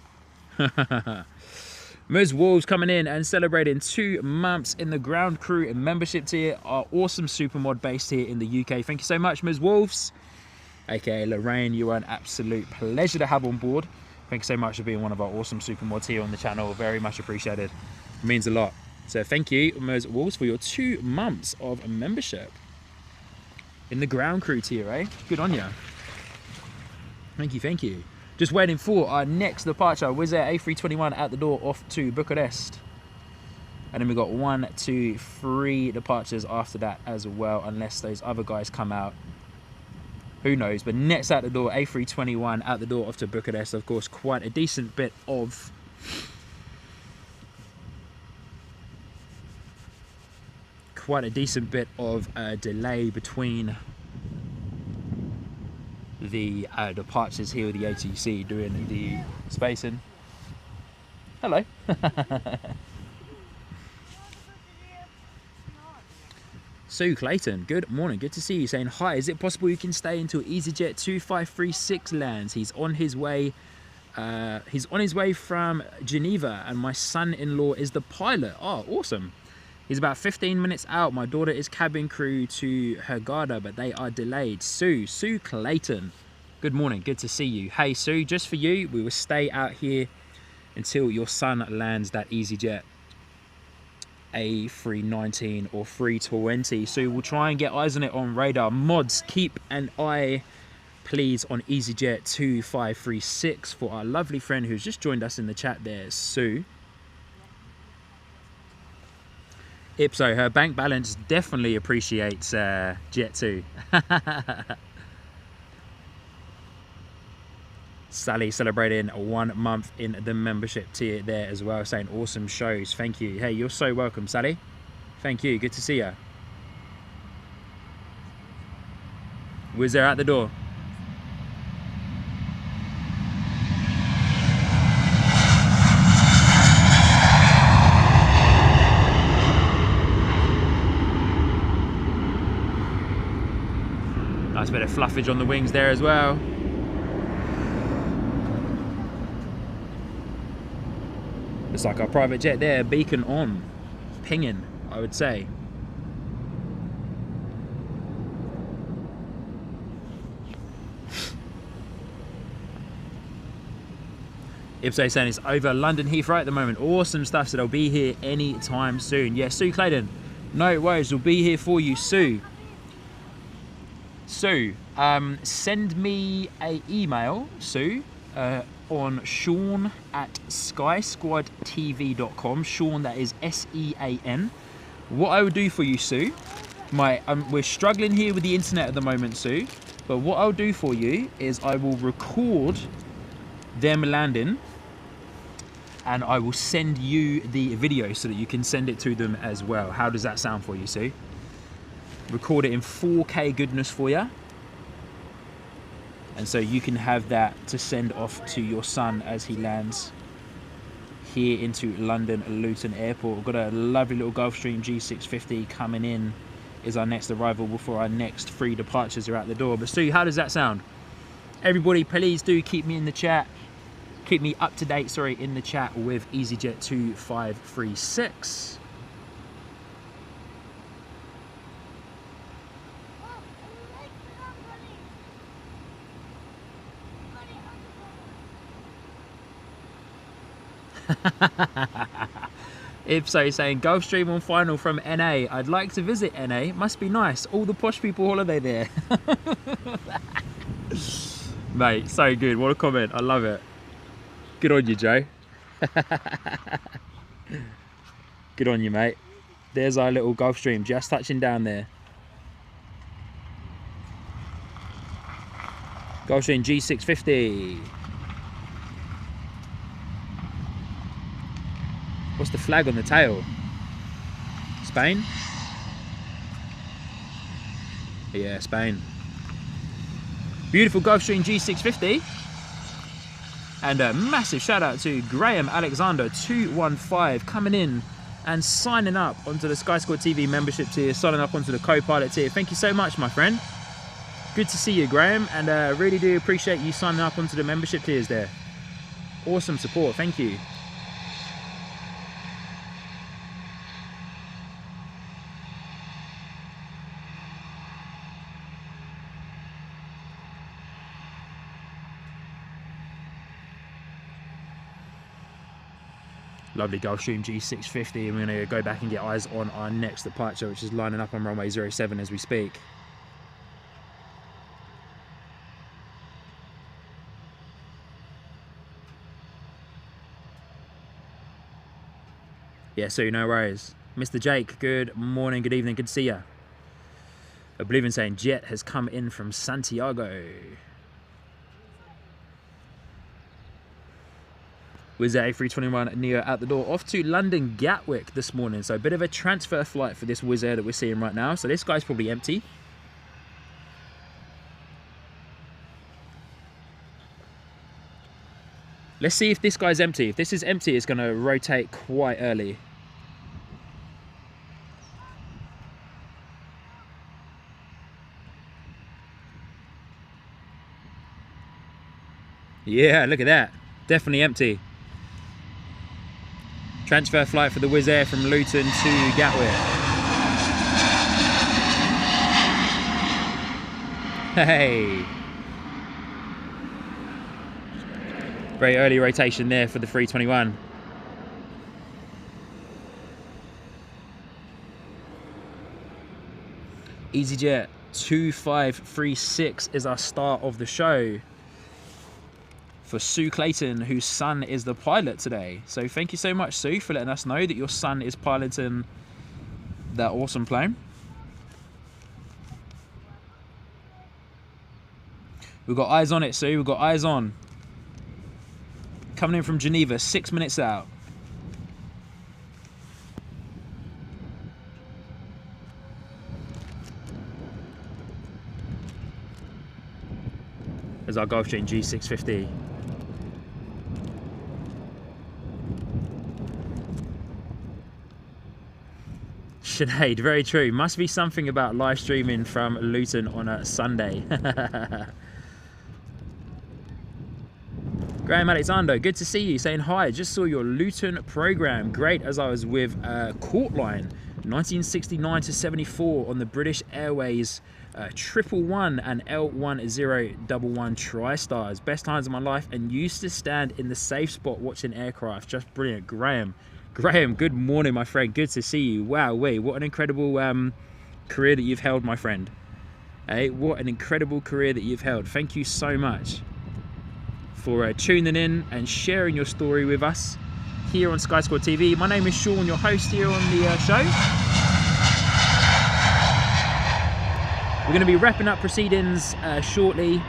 Wizz Wolves coming in and celebrating 2 months in the ground crew and membership tier. Our awesome supermod based here in the UK. Thank you so much, Wizz Wolves. aka Lorraine, you are an absolute pleasure to have on board. Thank you so much for being one of our awesome supermods here on the channel. Very much appreciated. It means a lot. So thank you, Wizz Wolves, for your 2 months of membership in the ground crew tier, eh? Good on you. Thank you, thank you. Just waiting for our next departure. Wizz Air A321 at the door off to Bucharest. And then we got 1, 2, 3 departures after that as well, unless those other guys come out. Who knows? But next out the door, A321 out the door off to Bucharest. Of course, quite a decent bit of delay between the departures here with the ATC doing the spacing. Hello. Sue Clayton, good morning, good to see you. Saying hi, is it possible you can stay until EasyJet 2536 lands? He's on his way from Geneva and my son-in-law is the pilot. Oh, awesome. He's about 15 minutes out. My daughter is cabin crew to Hurghada, but they are delayed. Sue Clayton, good morning, good to see you. Hey Sue, just for you, we will stay out here until your son lands that EasyJet A319 or 320. So we'll try and get eyes on it on radar. Mods, keep an eye please on EasyJet 2536 for our lovely friend who's just joined us in the chat there, Sue. Ipso, her bank balance definitely appreciates Jet2. Sally celebrating 1 month in the membership tier there as well, saying awesome shows. Thank you. Hey, you're so welcome, Sally. Thank you. Good to see you. Wizz Air at the door. Nice bit of fluffage on the wings there as well. It's like our private jet there, beacon on, pinging, I would say. Ipso saying it's over London Heathrow at the moment. Awesome stuff, so they'll be here anytime soon. Yeah, Sue Clayton, no worries, we'll be here for you, Sue. Sue, send me an email, Sue, on Sean at skysquadtv.com. Sean, that is S-E-A-N. What I would do for you, Sue, we're struggling here with the internet at the moment, Sue, but what I'll do for you is I will record them landing and I will send you the video so that you can send it to them as well. How does that sound for you, Sue? Record it in 4K goodness for you. And so you can have that to send off to your son as he lands here into London Luton Airport. We've got a lovely little Gulfstream G650 coming in, is our next arrival before our next 3 departures are out the door. But Stu, how does that sound? Everybody, please do keep me in the chat. Keep me up to date, sorry, in the chat with EasyJet 2536. Ipso saying Gulfstream on final from NA. I'd like to visit NA. Must be nice. All the posh people holiday there. Mate, so good. What a comment. I love it. Good on you, Joe. Good on you, mate. There's our little Gulfstream just touching down there. Gulfstream G650. What's the flag on the tail? Spain? Yeah, Spain. Beautiful Gulfstream G650. And a massive shout out to Graham Alexander 215 coming in and signing up onto the Sky Squad TV membership tier, signing up onto the co-pilot tier. Thank you so much, my friend. Good to see you, Graham, and I really do appreciate you signing up onto the membership tiers there. Awesome support, thank you. Lovely Gulfstream G650, and we're going to go back and get eyes on our next departure, which is lining up on runway 07 as we speak. Yeah, so no worries. Mr. Jake, good morning, good evening, good to see ya. I believe in saying Jet has come in from Santiago. Wizz Air A321 Neo out the door, off to London Gatwick this morning. So a bit of a transfer flight for this Wizz Air that we're seeing right now. So this guy's probably empty. Let's see if this guy's empty. If this is empty, it's going to rotate quite early. Yeah, look at that. Definitely empty. Transfer flight for the Wizz Air from Luton to Gatwick. Hey. Very early rotation there for the 321. EasyJet 2536 is our start of the show for Sue Clayton, whose son is the pilot today. So thank you so much, Sue, for letting us know that your son is piloting that awesome plane. We've got eyes on it, Sue. We've got eyes on. Coming in from Geneva, 6 minutes out. There's our Gulfstream G650. Sinead, very true. Must be something about live streaming from Luton on a Sunday. Graham Alexander, good to see you. Saying hi, just saw your Luton program. Great, as I was with Courtline, 1969 to 74 on the British Airways 111 and L1011 TriStars. Best times of my life, and used to stand in the safe spot watching aircraft. Just brilliant. Graham, good morning, my friend. Good to see you. Wow, wait, what an incredible career that you've held, my friend. Hey, what an incredible career that you've held. Thank you so much for tuning in and sharing your story with us here on Sky Squad TV. My name is Sean, your host here on the show. We're going to be wrapping up proceedings shortly.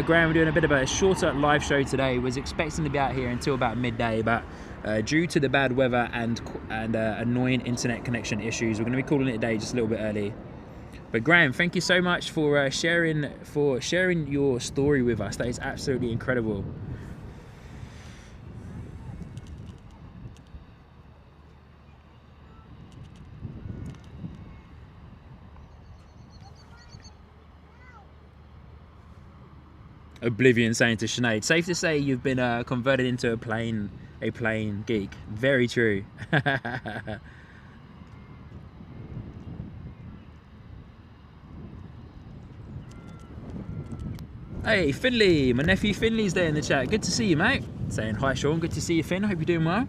Graham, we're doing a bit of a shorter live show today. Was expecting to be out here until about midday, but due to the bad weather and annoying internet connection issues, we're going to be calling it a day just a little bit early. But Graham, thank you so much for sharing your story with us. That is absolutely incredible. Oblivion saying to Sinead, safe to say you've been converted into a plane geek. Very true. Hey, Finley, my nephew Finley's there in the chat. Good to see you, mate. Saying hi, Sean. Good to see you, Finn. Hope you're doing well.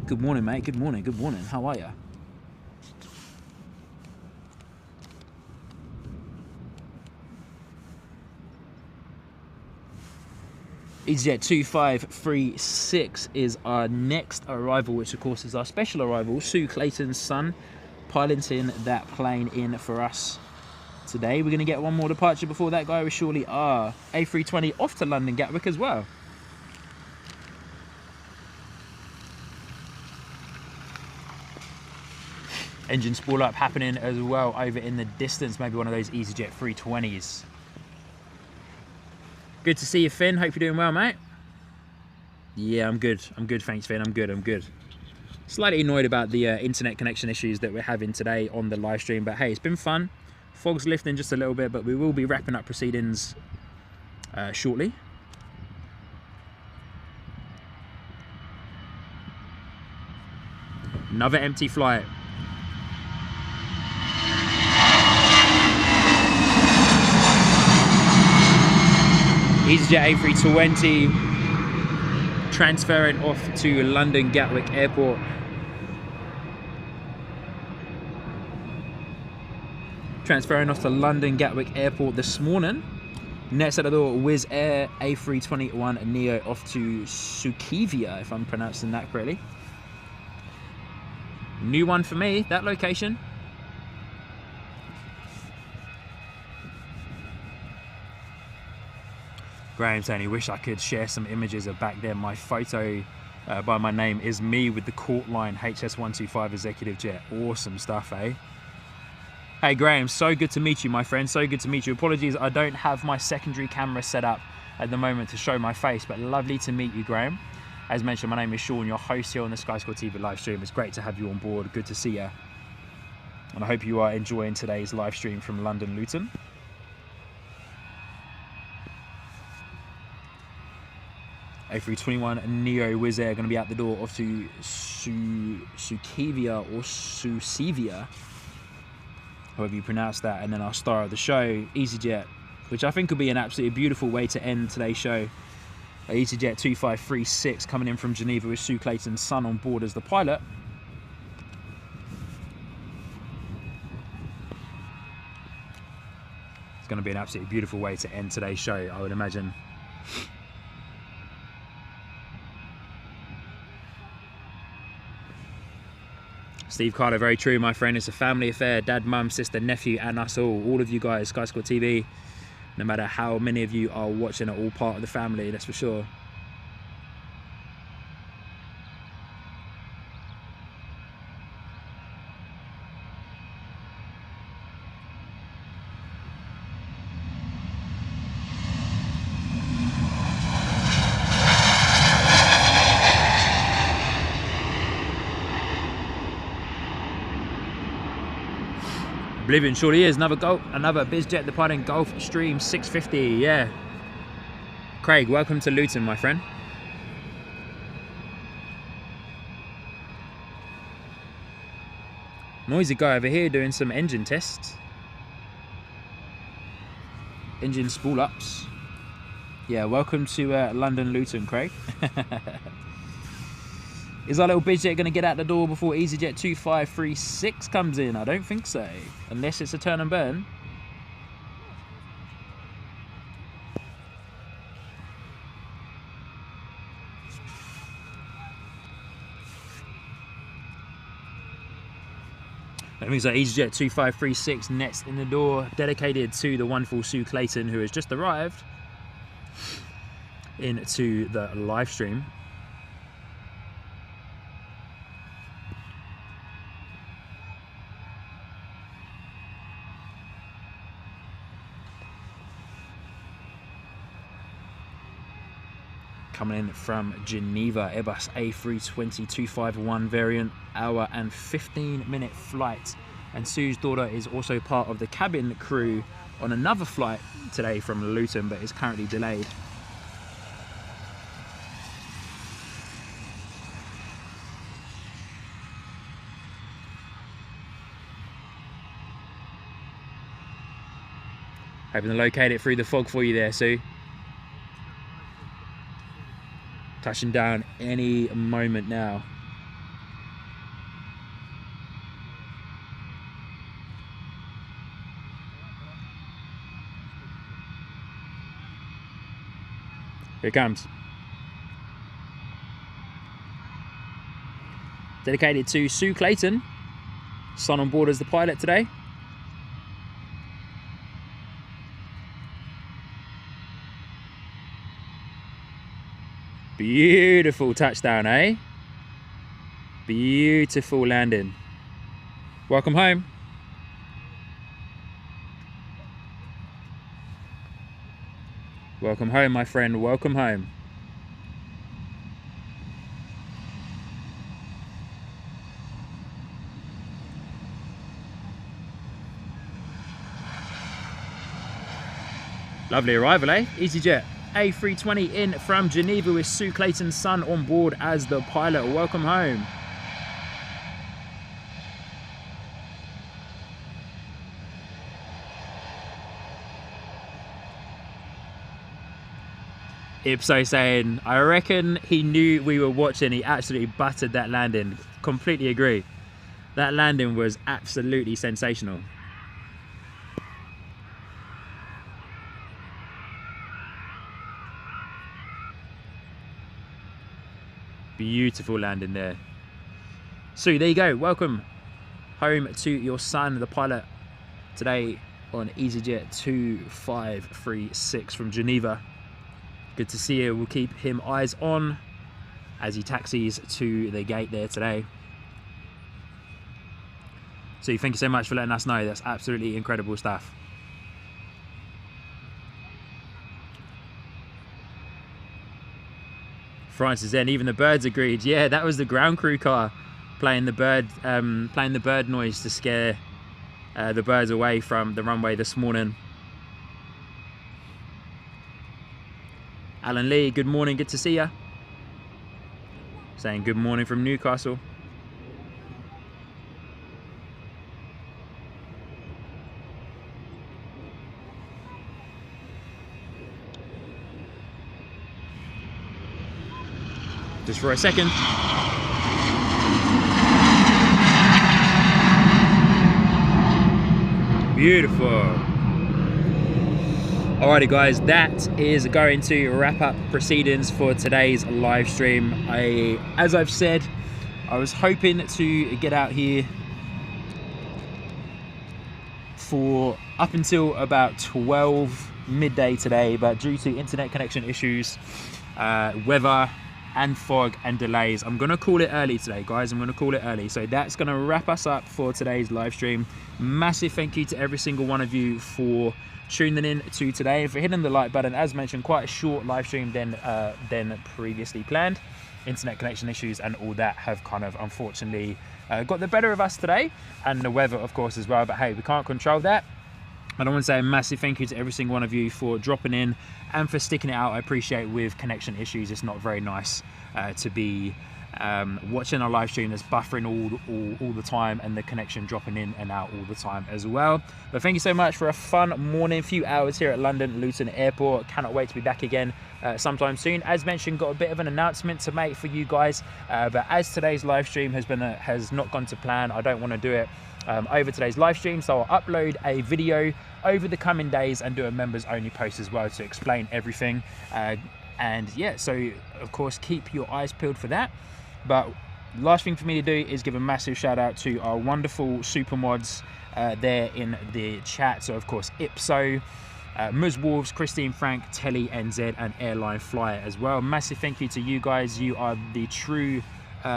Good morning, mate. Good morning. Good morning. How are you? EasyJet 2536 is our next arrival, which of course is our special arrival. Sue Clayton's son piloting that plane in for us today. We're going to get one more departure before that guy. We surely are. A320 off to London Gatwick as well. Engine spool up happening as well over in the distance. Maybe one of those EasyJet 320s. Good to see you, Finn. Hope you're doing well, mate. Yeah, I'm good. I'm good, thanks, Finn. I'm good. Slightly annoyed about the internet connection issues that we're having today on the live stream, but hey, it's been fun. Fog's lifting just a little bit, but we will be wrapping up proceedings shortly. Another empty flight. EasyJet A320 transferring off to London Gatwick Airport. Transferring off to London Gatwick Airport this morning. Next at the door, Wizz Air A321 Neo off to Sukivia, if I'm pronouncing that correctly. New one for me, that location. Graham saying he wish I could share some images of back then. My photo by my name is me with the Court Line HS125 executive jet. Awesome stuff, eh? Hey Graham, so good to meet you, my friend. So good to meet you. Apologies, I don't have my secondary camera set up at the moment to show my face, but lovely to meet you, Graham. As mentioned, my name is Sean, your host here on the Sky Sport TV live stream. It's great to have you on board. Good to see you. And I hope you are enjoying today's live stream from London Luton. A321 Neo Wizz Air going to be out the door off to Sukivia or Susivia, however you pronounce that, and then our star of the show, EasyJet, which I think could be an absolutely beautiful way to end today's show. EasyJet 2536 coming in from Geneva with Sue Clayton's son on board as the pilot. It's going to be an absolutely beautiful way to end today's show, I would imagine. Steve Carter, very true, my friend. It's a family affair. Dad, mum, sister, nephew, and us all of you guys, Sky Sport TV. No matter how many of you are watching, are all part of the family, that's for sure. Oblivion surely is another BizJet departing Gulfstream 650. Yeah, Craig, welcome to Luton, my friend. Noisy guy over here doing some engine tests, engine spool ups. Yeah, welcome to London Luton, Craig. Is our little BizJet going to get out the door before EasyJet 2536 comes in? I don't think so, unless it's a turn and burn. That means that EasyJet 2536 next in the door, dedicated to the wonderful Sue Clayton, who has just arrived into the live stream. Coming in from Geneva, Airbus A320-251 variant, hour and 15-minute flight. And Sue's daughter is also part of the cabin crew on another flight today from Luton, but is currently delayed. Hoping to locate it through the fog for you there, Sue. Touching down any moment now. Here it comes. Dedicated to Sue Clayton, son on board as the pilot today. Beautiful touchdown, eh? Beautiful landing. Welcome home. Welcome home, my friend. Welcome home. Lovely arrival, eh? EasyJet A320 in from Geneva with Sue Clayton's son on board as the pilot. Welcome home. Ipso saying, I reckon he knew we were watching. He absolutely buttered that landing. Completely agree. That landing was absolutely sensational. Beautiful landing there. So there you go. Welcome home to your son, the pilot, today on EasyJet 2536 from Geneva. Good to see you. We'll keep him eyes on as he taxis to the gate there today. So thank you so much for letting us know. That's absolutely incredible stuff. Francis then, even the birds agreed. Yeah, that was the ground crew car playing the bird noise to scare the birds away from the runway this morning. Alan Lee, good morning, good to see ya. Saying good morning from Newcastle. Just for a second. Beautiful. Alrighty guys, that is going to wrap up proceedings for today's live stream. As I've said, I was hoping to get out here for up until about 12 midday today, but due to internet connection issues, weather and fog and delays, I'm gonna call it early today, guys. I'm gonna call it early. So that's gonna wrap us up for today's live stream. Massive thank you to every single one of you for tuning in to today and for hitting the like button. As mentioned, quite a short live stream than previously planned. Internet connection issues and all that have kind of unfortunately got the better of us today, and the weather of course as well, but hey, we can't control that. And I want to say a massive thank you to every single one of you for dropping in and for sticking it out. I appreciate with connection issues, it's not very nice to be watching a live stream that's buffering all the time and the connection dropping in and out all the time as well. But thank you so much for a fun morning, few hours here at London Luton Airport. Cannot wait to be back again sometime soon. As mentioned, got a bit of an announcement to make for you guys, but as today's live stream has not gone to plan, I don't want to do it over today's live stream, so I'll upload a video over the coming days and do a members only post as well to explain everything, and yeah, so of course keep your eyes peeled for that. But last thing for me to do is give a massive shout out to our wonderful super mods there in the chat. So of course Ipso, Ms Wolves, Christine, Frank, Telly, NZ and Airline Flyer as well. Massive thank you to you guys. You are the true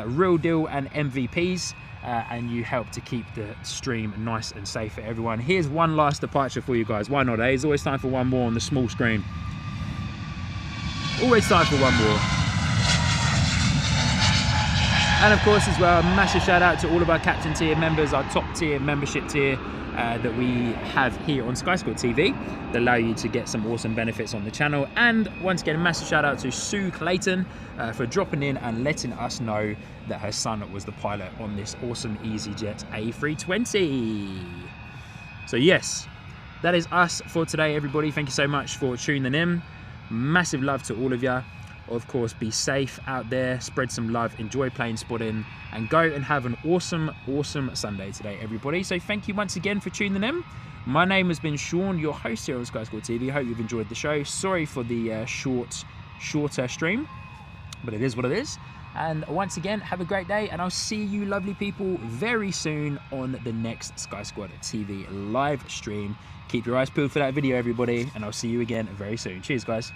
real deal and MVPs, and you help to keep the stream nice and safe for everyone. Here's one last departure for you guys. Why not, eh? There's always time for one more on the small screen. Always time for one more. And of course as well, a massive shout out to all of our captain tier members, our top tier membership tier that we have here on Sky Squad TV that allow you to get some awesome benefits on the channel. And once again, a massive shout out to Sue Clayton for dropping in and letting us know that her son was the pilot on this awesome EasyJet A320. So yes, that is us for today, everybody. Thank you so much for tuning in. Massive love to all of you. Of course, be safe out there, spread some love, enjoy plane spotting, and go and have an awesome, awesome Sunday today, everybody. So thank you once again for tuning in. My name has been Sean, your host here on Sky Squad TV. I hope you've enjoyed the show. Sorry for the shorter stream, but it is what it is. And once again, have a great day, and I'll see you lovely people very soon on the next Sky Squad TV live stream. Keep your eyes peeled for that video, everybody, and I'll see you again very soon. Cheers, guys.